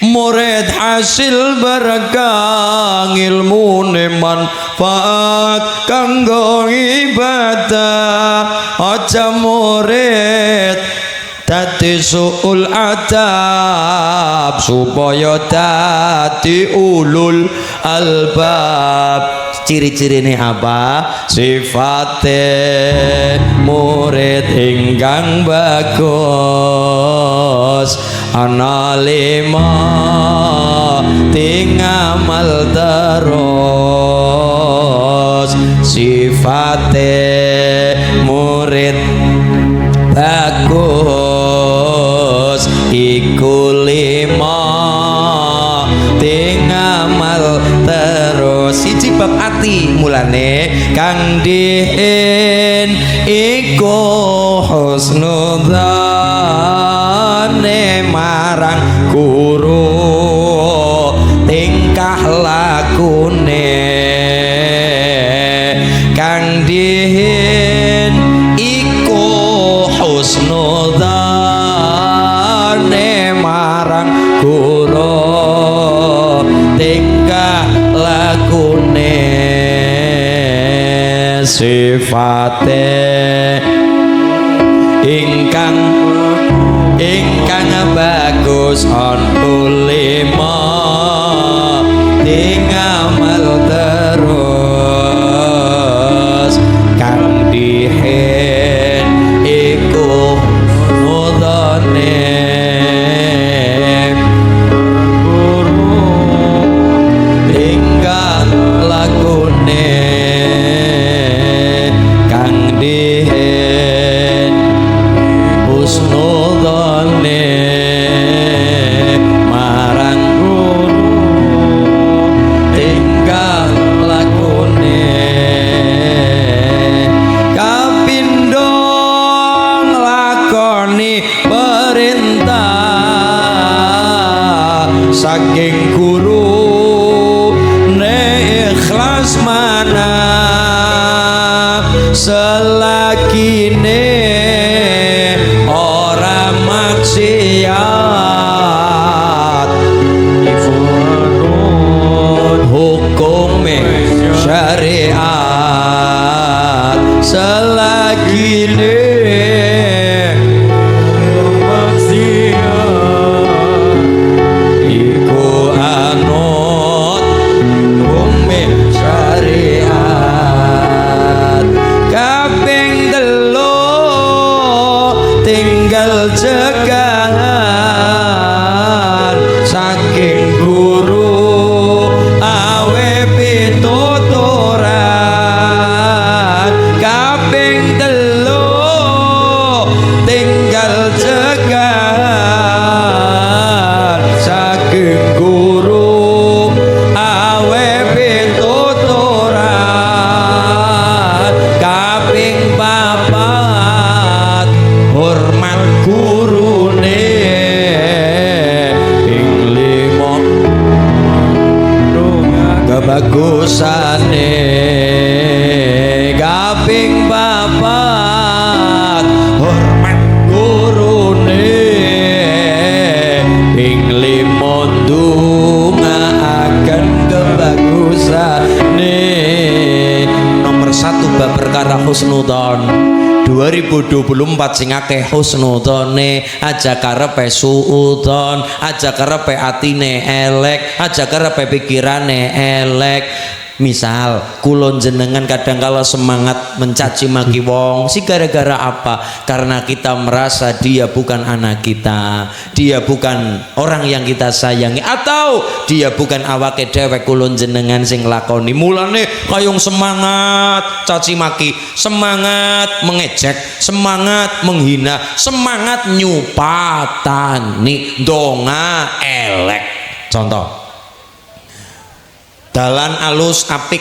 murid hasil berkah ngilmune manfaat kanggo ibadah aja murid dadi suul adab supaya dadi ulul albab. Ciri-cirine apa? Sifate murid ingkang bagus ana lima tingamal terus. Sifate murid bagus iku lima tingamal terus. Siji bab ati mulane kang diin iku husnudzane marang guru tingkah lakune kang diin iku husnudzane marang guru tingkah lakune sifate ingkang bagus on lima tingamal terus kang dihen iku nudane ingkang lakune kang dihen husnudane marang tinggal lakune kapindo nglakoni perintah saking guru ne ikhlas mana selagine ora maksiat hukume syariat selagine iku anut hukume syariat kaping telu tinggal cegahan saking guru awe pituturan kaping telu tinggal cegahan saking guru awe pituturan kaping papat hormat gurune ping lima kebagusane kaping papat hormat gurune ping lima ndongaaken kebagusane nomor 1 bab perkara husnudzon 2024 sing akeh husnudzone aja karepe suudzon aja karepe atine elek aja karepe pikirane elek. Misal kulon jenengan kadang kala semangat mencaci maki wong si gara-gara apa? Karena kita merasa dia bukan anak kita, dia bukan orang yang kita sayangi, atau dia bukan awake dewek kulon jenengan sing lakoni. Mulane kayung semangat caci maki, semangat mengejek, semangat menghina, semangat nyupatani donga elek. Contoh dalan alus apik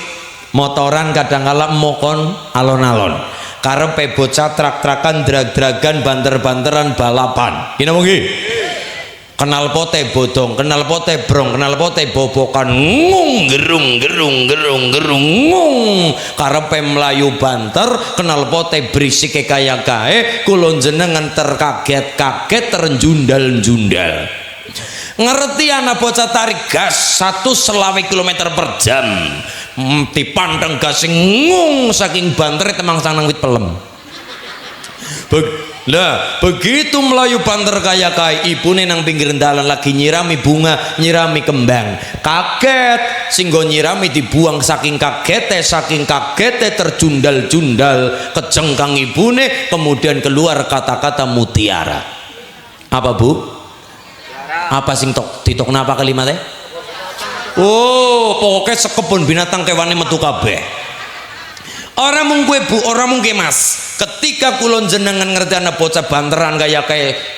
motoran kadangkala mokon alon-alon karepe bocah trak-trakan drag-dragan banter-banteran balapan ini mungkin kenal pote bodong kenal pote brong kenal pote bobokan ngung gerung ngung karepe melayu banter kenal pote berisik kaya gae kulon jenengan terkaget-kaget terjundal-jundal. Ngerti anak bocah tarik gas 120 km per jam dipandang gas ngung saking banter temang sang wit pelem. Begitu melayu banter kaya ibune nang pinggir dalan lagi nyirami bunga nyirami kembang kaget singgo nyirami dibuang saking kagete terjundal-jundal kejengkang ibune kemudian keluar kata-kata mutiara. Apa bu? Apa sing titok napa kalimatnya? Oh, pokoknya sekebun binatang kewane metu kabeh. Orang mung kowe bu, orang mung mas. Ketika kulon jenengan ngerti anak bocah banteran kayak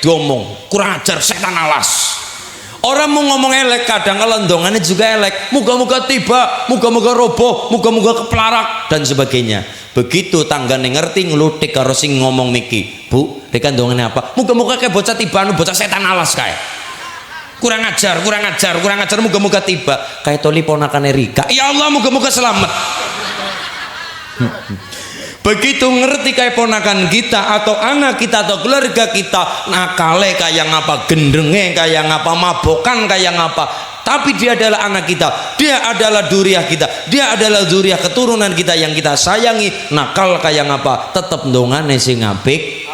diomong, kurang ajar setan alas. Orang mau ngomong elek kadang kelendongannya juga elek. Muga-muga tiba, muga-muga roboh, muga-muga keplarak dan sebagainya. Begitu tanggane ngerti ngelutik karo sing ngomong miki, bu, rekandongannya apa? Muga-muga kayak bocah tiba, bocah setan alas kayak. Kurang ajar, muga-muga tiba kayak toli ponakan Erika. Ya Allah, muga-muga selamat. Begitu ngerti kayak ponakan kita atau anak kita atau keluarga kita nakale kayak ngapa gendenge kayak ngapa mabokan kayak ngapa tapi dia adalah anak kita, dia adalah duriah kita, dia adalah duriah keturunan kita yang kita sayangi. Nakal kayak ngapa tetep ndongane sing apik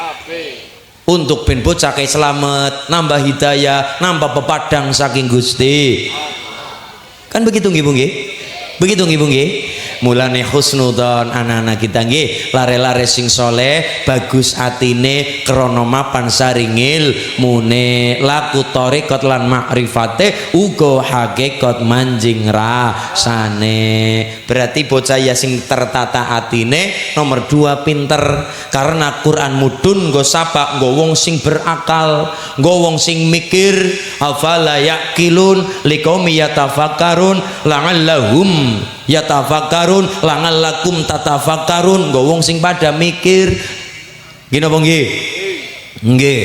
untuk ben bocah kae selamat, nambah hidayah, nambah pepadang saking Gusti. Kan begitu nggih Bu nggih? Begitu nggih Bu nggih? Mulane husnudzon anak-anak kita nggih, lare-lare sing soleh, bagus atine, krana mapan saringil mune, laku thariqat lan makrifate, uga hakikat manjing rasane. Berarti bocah ya sing tertata atine, nomor 2 pinter, karena Quran mudun nggo sapa, nggo wong sing berakal, nggo wong sing mikir. Afala yaqilun liqaumi yatafakkarun la'allahum yatafakkarun la'allakum tatafakkarun, nggo wong sing pada mikir. Gini apa nggih? Nggih.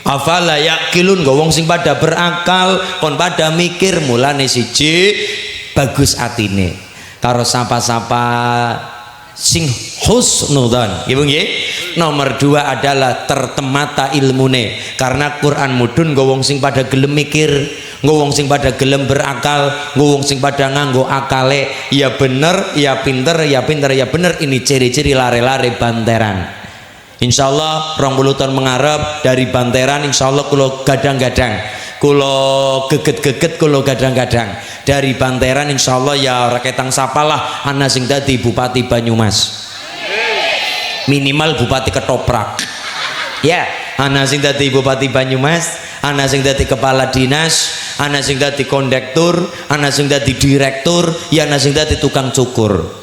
Afala yaqilun, nggo wong sing pada berakal kon pada mikir. Mulane siji bagus atine karo sapa-sapa sing husnudzon nggih nggih. Nomor 2 adalah tertemata ilmune, karena Quran mudun nggo wong sing pada gelem mikir, nggo wong sing pada gelem berakal, nggo wong sing pada nganggo akale. Ya bener, ya pinter, ya pinter, ya bener. Ini ciri-ciri lare-lare Banteran. Insyaallah 20 tahun mengarep dari Banteran, insyaallah kula gadang-gadang, kula geget-geget, kula gadang-gadang dari Banteran. Insyaallah ya raketang sapalah ana sing dadi Bupati Banyumas, minimal Bupati Ketoprak ya. Ana sing dadi Bupati Banyumas, ana sing dadi kepala dinas, ana sing dadi kondektur, ana sing dadi direktur, ya ana sing dadi tukang cukur.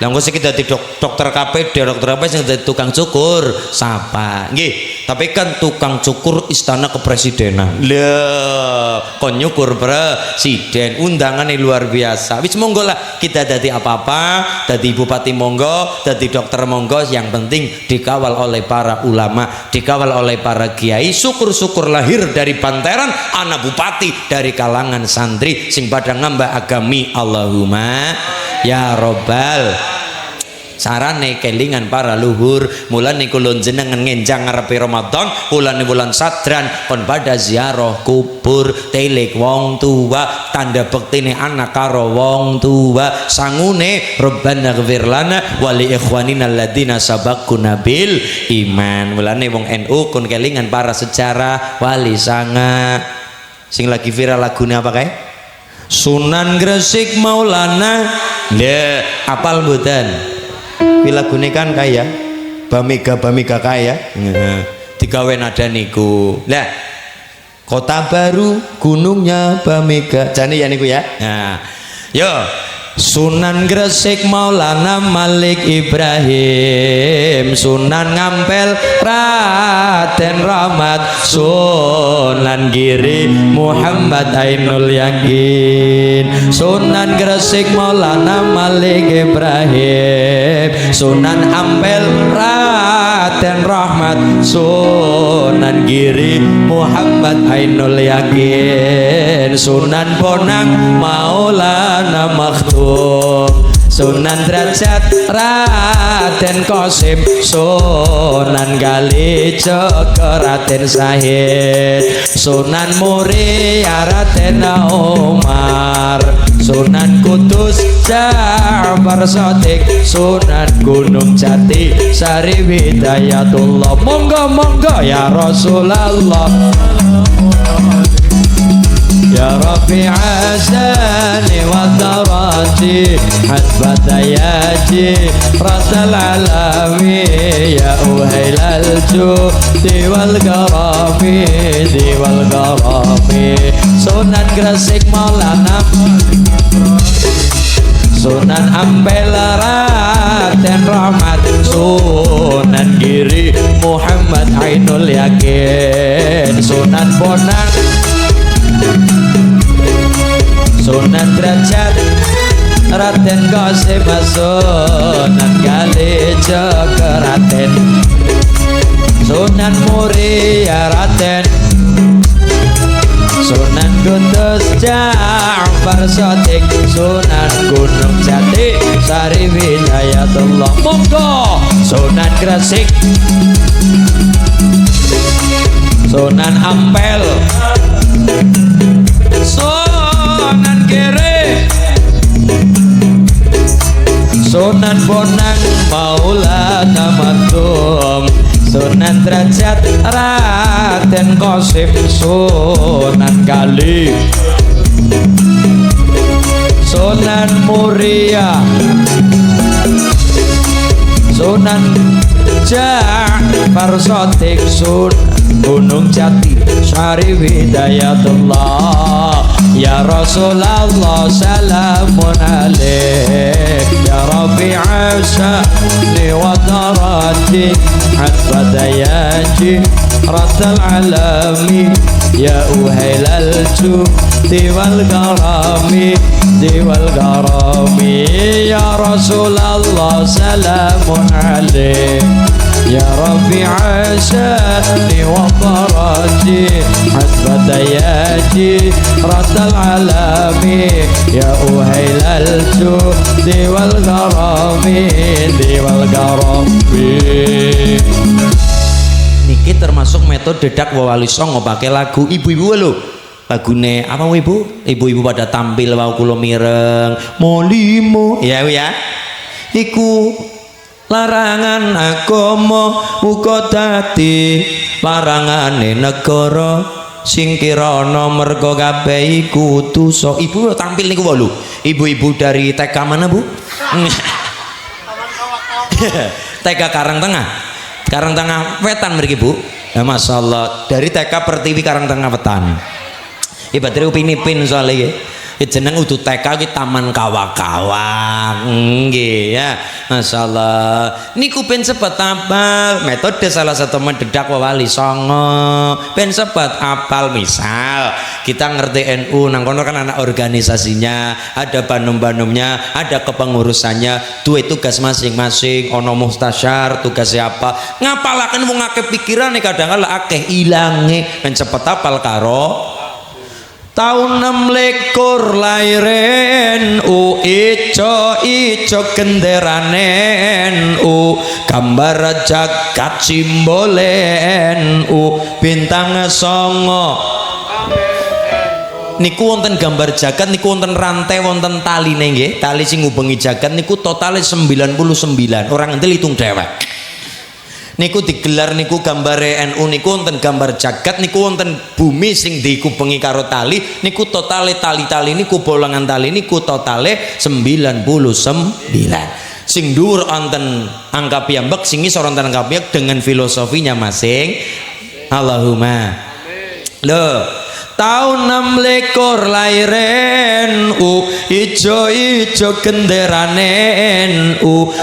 Lah engko sing dadi dokter KPD, dokter apa sing dadi tukang cukur sapa nggih. Tapi kan tukang cukur istana kepresidenan. Lho, kon nyukur presiden, undangane luar biasa. Wis monggo lah kita dadi apa-apa, dadi bupati monggo, dadi dokter monggo, yang penting dikawal oleh para ulama, dikawal oleh para kiai. Syukur-syukur lahir dari Banteran anak bupati dari kalangan santri sing pada ngambah agami. Allahumma ya robbal. Sarane kelingan para luhur, mulane kula jenengan ngenjang ngarepe Ramadan, mulane bulan Sadran kon pada ziarah kubur, telik wong tua, tanda bektine anak karo wong tua. Sangune Rabbana ighfir lana wa li ikhwanina alladziina sabaquna bil iman. Mulane wong NU kon kelingan para sejarah wali sanga. Sing lagi viral lagune apa kae? Sunan Gresik Maulana. Nggih, apal mboten? Lagune kan kaya Bamega kaya digawe nada niku. Lah Kota Baru gunungnya Bamega jane ya niku ya. Nah yo Sunan Gresik Maulana Malik Ibrahim, Sunan Ngampel Raden Rahmat, Sunan Giri Muhammad Ainul Yakin. Sunan Gresik Maulana Malik Ibrahim, Sunan Ampel Raden Rahmat, Sunan Giri Muhammad Ainul Yakin. Sunan Bonang Maulana Makhtum, Sunan Derajat Raden Qasim, Sunan Kalijaga Raden Syahid, Sunan Muria Raden Umar, Sunan Kudus Ja'far Shadiq, Sunan Gunung Jati Sari Hidayatullah. Monggo monggo ya Rasulullah, ya Rafi Azani wa Darati Hasbat Ayaji Rasal Alami, ya Uhailal Judi wal Garami, Diwal Garami. Sunan Gresik Maulana, Sunan Ampel Raden Rahmat, Sunan Giri Muhammad Ainul Yakin. Sunan Bonang, Sunan Derajat Raden Qasim, Sunan Kalijaga Raden, Sunan Muria Raden, Sunan Kudus Ja'far Shadiq, Sunan Gunung Jati Sari Hidayatullah. Monggo Sunan Gresik, Sunan Ampel, Sunan kere Sunan Bonang Maulana Matum Sunan Derajat Raden Qasim Sunan Kali Sunan Muria Sunan Ja'far Shadiq Sunan Gunung Jati Syari Hidayatullah Ya Rasulullah salamun alaik Ya Rabbi Asani wa darati Hatta dayaji Ratal alami Ya uhailal judi wal garami Diwal garami Ya Rasulullah salamun alaik Ya Rabbi Asani wa darati Hatta dayaji Ratal alami Ya uhailal judi wal garami Diwal garami. Niki termasuk metode dakwah wali songo pakai lagu ibu-ibu lho. Lagune apa ibu? Ibu-ibu pada tampil wau kula mireng molimo ya ya. Iku larangan agama uga dadi larangane negara sing kirana merga kabeh iku dosa. Ibu tampil niku lho. Ibu-ibu dari TK mana Bu? TK Karangtengah Wetan mriki Bu. Ya masyaallah dari TK Pertiwi Karangtengah Wetan. Ibadah upin-ipin soalnya jeneng udu TK ki Taman Kawak-kawak nggih ya masyaallah. Niku ben sepet apal metode salah satu mendedak wali songo ben sepet apal. Misal kita ngerti NU nang kono kan anak organisasinya ada banum-banumnya ada kepengurusannya duwe tugas masing-masing ono muhtasyar tugas siapa ngapalaken wong akeh pikirane kadang kala akeh ilange ben sepet apal karo tahun 26 lairen ijo genderan gambar jagat simbolen bintang songo niku wonten gambar jagat niku wonten rantai wonten taline nggih tali sing ngubengi jagat niku totale 99 orang ngentil hitung dewek. Niku digelar niku gambare NU niku wonten gambar jagat niku wonten bumi sing dikubengi karo tali niku totale tali-tali niku bolongan tali niku totale 99 sing dhuwur wonten angka piyambak sing ngisor wonten angka piyambak dengan filosofinya masing. Allahumma lho tahun 26 lairen ijo genderane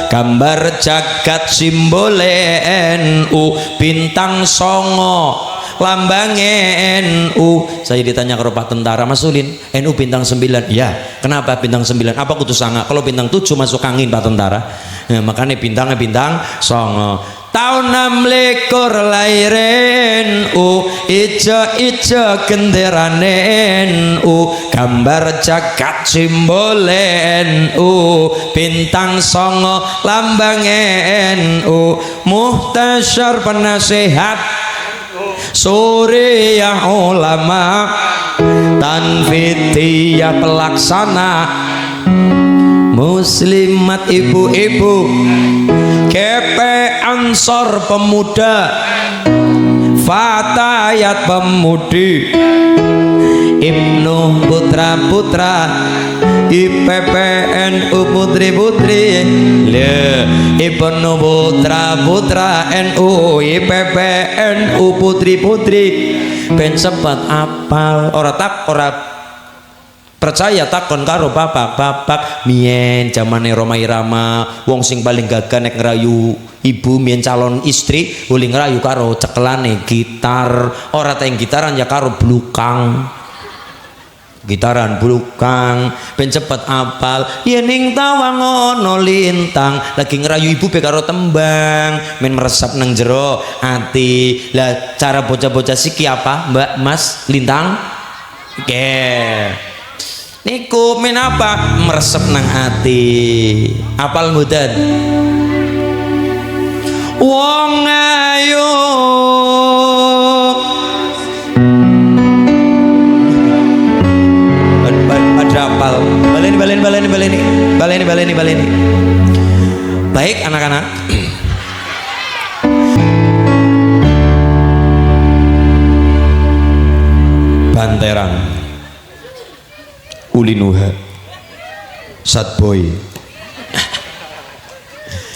gambar jagat simbolen bintang songo lambange NU. Saya ditanya ke Pak Tentara Mas Ulin NU bintang 9 ya kenapa bintang 9 apa kudu sanga kalau bintang 7 masuk angin Pak Tentara ya, makanya bintangnya bintang songo tahun 26 lairen ijo genderane gambar jagat simbolen bintang songo lambange muhtasyar penasehat Suriah ulama tanfidiyah pelaksana muslimat ibu-ibu KP Ansor pemuda fatayat pemudi Ibnu putra-putra IPPNU putri-putri Ibnu putra-putra NU IPPNU putri-putri ben sepet apal ora percaya takon karo bapak mien zamane Roma Irama wong sing paling gagah nek ngerayu ibu mien calon istri uli ngerayu karo cekelane gitar ora teng gitaran ya karo blukang gitaran blukang ben cepet apal yen ning tawang ana lintang lagi ngerayu ibu be karo tembang men meresap nang jero ati lah cara bocah-bocah siki apa Mbak Mas Lintang niku men apa meresep nang ati apal mboten wong ayu pada baleni. Baik anak-anak, Banteran Ulinuha Satboy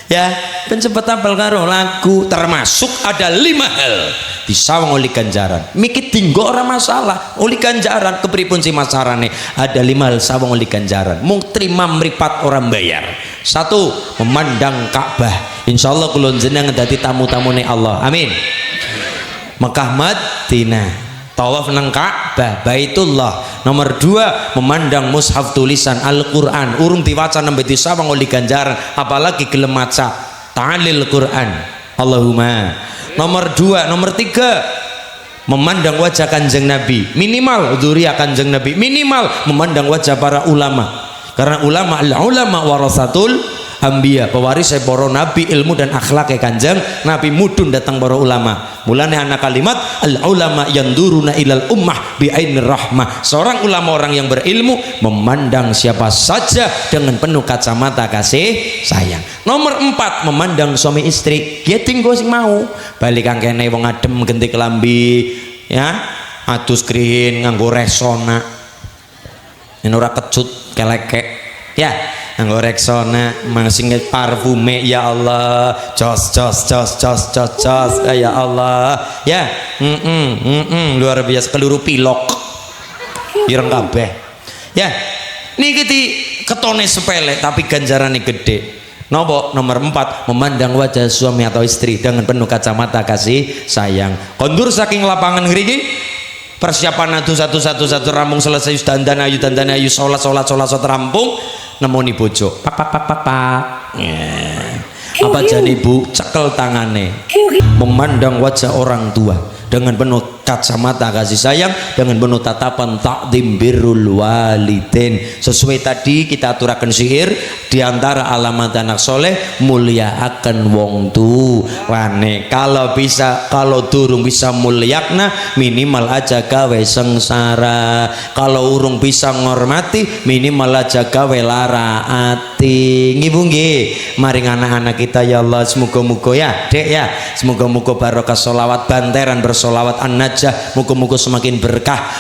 ya pencepet apal karo lagu, termasuk ada 5 hal disawang oleh ganjaran mikir tinggo orang masalah oleh ganjaran kepripun si masarane ada 5 hal sawang oleh ganjaran mung terima meripat orang bayar. 1, memandang Ka'bah, insyaallah kula jenengan dadi tamu-tamune Allah, amin. Mekah Madinah, tawaf nang Ka'bah, Baitullah. Nomor 2, memandang mushaf tulisan Al-Qur'an, urung diwaca nembe disawang oleh ganjaran, apalagi gelem maca ta'lil Qur'an. Allahumma. Nomor 3, memandang wajah Kanjeng Nabi, minimal dzuriyah Kanjeng Nabi, minimal memandang wajah para ulama. Karena ulama warasatul anbiya, pewaris para nabi, ilmu dan akhlak Kanjeng Nabi mudun datang para ulama. Mulane ana kalimat al ulama yanduruna ilal ummah bi ainir rahmah. Seorang ulama, orang yang berilmu, memandang siapa saja dengan penuh kacamata kasih sayang. Nomor 4, memandang suami istri, ya tinggo sing mau balik kang kene wong adem genti kelambi ya adus krihin nganggo resona yen ora kecut kelekek ya nganggo Rexona masing parfume ya Allah jos ya Allah ya luar biasa keluru pilok ireng kabeh ya niki ketone sepele tapi ganjarane gede. Nopo? Nomor 4, memandang wajah suami atau istri dengan penuh kacamata kasih sayang. Kondur saking lapangan ngriki persiapan satu rampung selesai dandan ayu sholat rampung nemoni bojo pak apa jadi ibu cekel tangane memandang wajah orang tua dengan penuh kacamata kasih sayang, dengan penuh tatapan takdim birrul walidain. Sesuai tadi kita aturakan sihir, diantara alamat anak soleh mulia akan wong tuane. Kalau bisa, kalau durung bisa mulyakna minimal aja gawe sengsara. Kalau urung bisa ngormati minimal aja gawe lara ati. Nggih maring anak-anak kita ya Allah, semoga-moga ya dek ya, semoga-moga barokah sholawat Banteran bersolawat an-najah, muga-muga semakin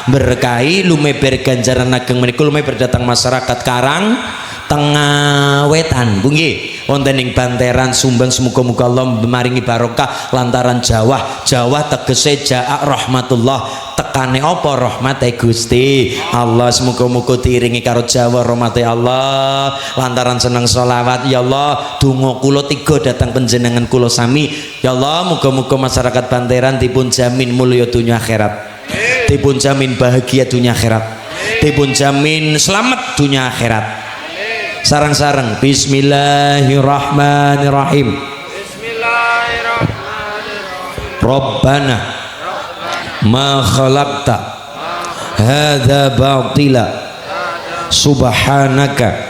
berkahi lumeber ganjaran ageng menika lumeber datang masyarakat Karang Tengah Wetan nggih wonten ing Banteran Sumbang, semoga-moga Allah maringi barokah lantaran Jawa tegese jaak rahmatullah, tekane apa rahmate Gusti Allah, semoga-moga diiringi karo Jawa rahmate Allah lantaran seneng sholawat ya Allah. Donga kula 3 datang panjenengan kula sami ya Allah, muga-muga masyarakat Banteran dipun jamin mulya dunya akhirat, dipun jamin bahagia dunya akhirat, dipun jamin selamat dunya akhirat. Sarang-sarang bismillahirrahmanirrahim. Rabbana ma khalaqta hadza batila subhanaka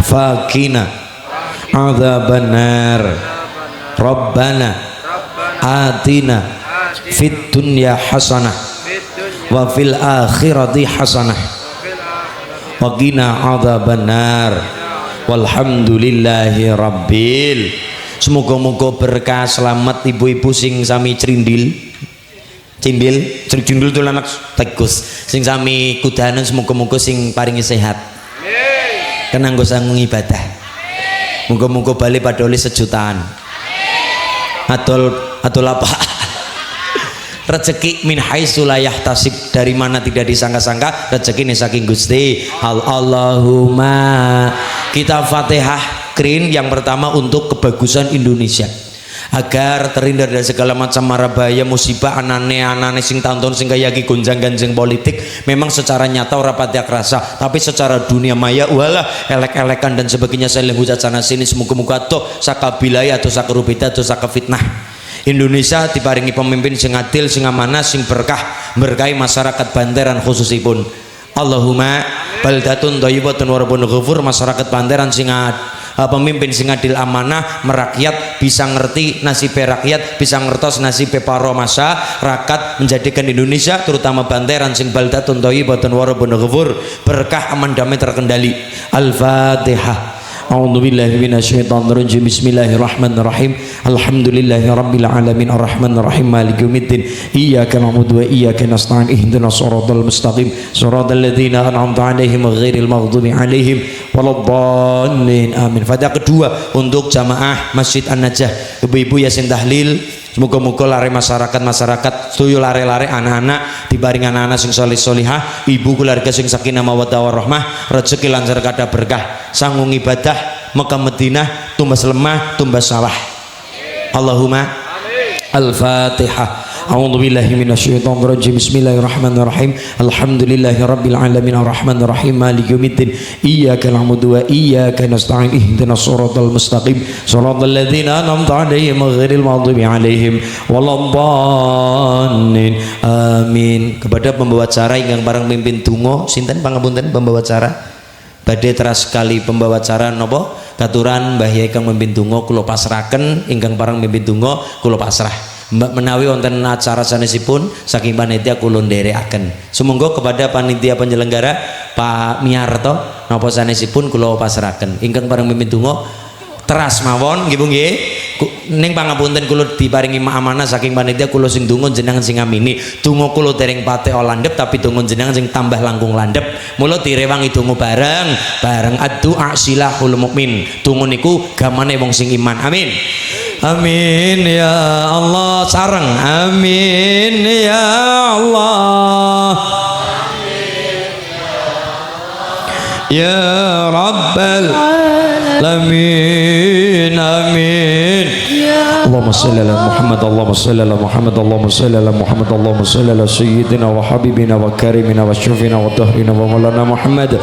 faqina adzabannar. Rabbana atina fid dunya hasanah wa fil akhirati hasanah wa qina adzabannar. Walhamdulillahi rabbil. Semoga-moga berkah selamat ibu-ibu sing sami crindil itu anak tegus sing sami kudanan, semoga-moga sing paringi sehat kenang go sanggung ibadah, moga-moga bali padoli sejutaan atol apa rezeki min haitsu la yahtasib, dari mana tidak disangka-sangka rezeki ini saking Gusti. Allahumma. Kita Fatihah krin yang pertama untuk kebagusan Indonesia, agar terhindar dari segala macam mara bahaya musibah anane sing tonton sing kaya iki gonjang-ganjing politik. Memang secara nyata ora pati kerasa, tapi secara dunia maya walah elek-elekan dan sebagainya saya hujat sana sini. Semoga-moga toh saka bilayah atau saka rubita atau saka fitnah. Indonesia diparingi pemimpin sing adil, sing amanah, sing berkahi masyarakat Banteran khususipun. Allahumma baldatun thayyibatun wa rabbun ghafur, masyarakat Banteran sing pemimpin sing adil amanah merakyat, bisa ngerti nasib rakyat, bisa ngertos nasib para masyarakat, menjadikan Indonesia terutama Banteran sing baldatun thayyibatun wa rabbun ghafur, berkah aman damai terkendali. Al-Fatihah. A'udzubillahi minasyaitonirrajim. Bismillahirrahmanirrahim. Alhamdulillahirabbil alamin arrahmanir rahim maliki yaumiddin. Iyyaka na'budu wa iyyaka nasta'in. Ihdinas shiratal mustaqim. Shiratal ladzina an'amta 'alaihim ghairil maghdubi 'alaihim waladdallin. Amin. Fatihah kedua untuk jamaah Masjid An-Najah. Ibu-ibu yasin tahlil. Muga-muga lare masyarakat setuju lare-lare anak-anak dibaring anak-anak sing solih solihah, ibu keluarga sing sakinah mawaddah warahmah, rezeki lancar kada berkah, sanggung ibadah Mekah Madinah tumbas lemah tumbas sawah. Allahumma Al-Fatihah. A'udzubillahi minasyaitonirrajim. Bismillahirrahmanirrahim. Alhamdulillahirabbil alamin arrahmanir rahim maliki yaumiddin. Iyyaka na'budu wa iyyaka nasta'in. Ihdinas shiratal mustaqim. Shiratal ladzina an'amta 'alaihim ghairil maghdubi 'alaihim waladdallin. Amin. Kepada pembawa acara ingkang bareng mimpin donga, sinten pangapunten pembawa acara? Badhe teras sekali pembawa acara napa? Katuran Mbah Yai kang mimpin donga kula pasrahaken, ingkang bareng mimpin donga kula pasrah. Mbak menawi wonten acara sanesipun saking panitia kula nderekaken. Sumangga kepada panitia penyelenggara Pak Miarto napa sanesipun kula pasrahaken. Ingkang bareng mimpin donga teras mawon nggih Bu nggih. Ning pangapunten kula diparingi amanah saking panitia kula sing donga jenengan sing ngamini. Donga kula dereng patek landhep tapi donga jenengan sing tambah langkung landhep. Mula direwangi donga bareng ad-du'a silahul mukmin. Donga niku gamane wong sing iman. Amin. Amin ya Allah sareng. Amin ya Allah. Ya Rabbal Alamin. Amin. Allahumma shalli ala Muhammad. Allahumma shalli ala Muhammad. Allahumma shalli ala Muhammad. Allahumma shalli ala sayyidina wa habibina wa karimina wa syufina wa dahrina wa maulana Muhammad.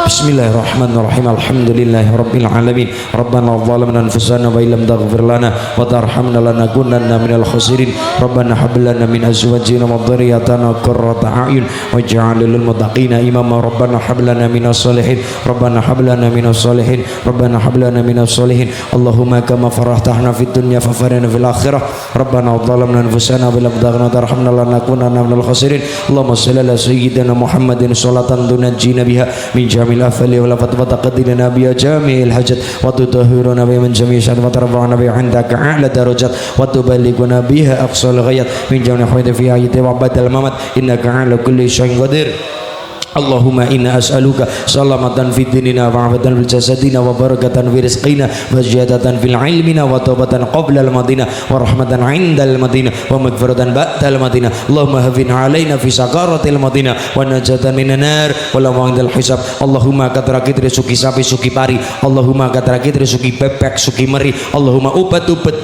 Bismillahirrahmanirrahim. Alhamdulillahi rabbil alamin. Rabbana zalamna anfusana wa illam taghfir lana wa tarhamna lanakunanna minal khasirin. Rabbana hab lana min azwajina wa dhurriyyatina qurrata a'yun waj'al lil muttaqina imama. Rabbana hab lana minas solihin. Rabbana hab lana minas solihin. Rabbana hab lana minas solihin. Allahumma kama farahtahna fid dunya fafarina fil akhirah. Rabbana zalamna anfusana wa illam taghfir lana wa tarhamna lanakunanna minal khasirin. Allahumma shalli ala sayyidina Muhammadin sholatan tunajjina biha min jami' الأفل ولا فتقدنا بها جميع الحاجات وتطهرنا بها من جميع الشهوات وترفعنا بها عندك أعلى درجات وتبلغنا بها أقصى الغايات من جميع الحوائج في حياة وبعد الممات إنك على كل شيء قدير. Allahumma inna as'aluka salamatan fid dinina wa afatan fil jasadina wa barakatan fi rizqina wa ziyadatan fil ilmina wa taubatan qabla al madinah wa rahmatan 'inda al madinah wa maghfiratan ba'da al madinah. Allahumma hafin 'alaina fi sakaratil madinah wa najatan minan nar wa la wa'indal hisab. Allahumma katrakit resuki sapi suki pari. Allahumma katrakit resuki bebek suki meri. Allahumma ubat-ubat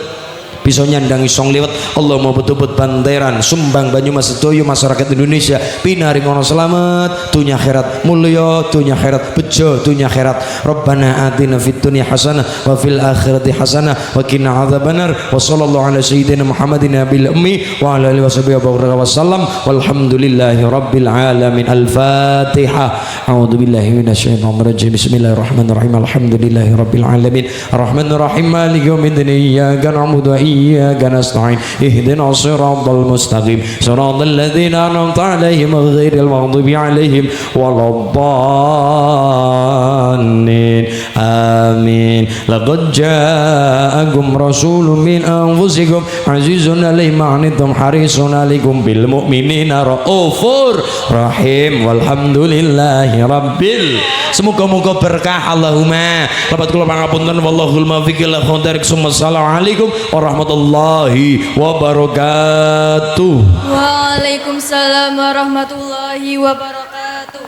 bisa nyandangi song liwat. Allahumma betubut Banteran Sumbang Banyumas sedoyo masyarakat Indonesia pinaring ono selamat dunya akhirat mulya dunya akhirat bejo dunya akhirat. Rabbana atina fid dunya hasanah wa fil akhirati hasanah wa qina adzabannar. Wa sallallahu ala sayyidina Muhammadin nabil ummi wa ala alihi washabihi wa sallam walhamdulillahi rabbil alamin. Al-Fatihah. A'udzubillahi minasyaitonir rajim. Bismillahirrahmanirrahim. Alhamdulillahi rabbil alamin arrahmanir rahim maliki yaumiddin. Iyyaka na'budu wa iyyaka nasta'in. Ihdinas siratal mustaqim. Siratal ladzina an'amta 'alaihim ghairil maghdubi 'alaihim waladdallin. Amin. Laqad ja'akum rasulun min anfusikum azizun 'alaihi ma 'anittum harisun 'alaikum bil mu'minina raufur rahim. Walhamdulillahi rabbil. Semoga-moga berkah. Allahumma lepat kula pangapunten wallahul muwaffiq ila aqwamit thoriq. Assalamualaikum warahmatullahi wabarakatuh. Waalaikumsalam warahmatullahi wabarakatuh.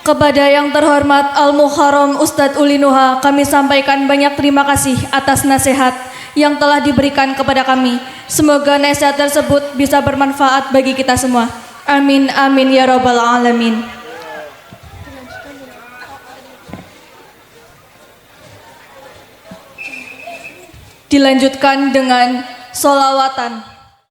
Kepada yang terhormat Al-Muharram Ustadz Ulinuha, kami sampaikan banyak terima kasih atas nasihat yang telah diberikan kepada kami. Semoga nasihat tersebut bisa bermanfaat bagi kita semua. Amin amin ya rabbal alamin. Dilanjutkan dengan sholawatan.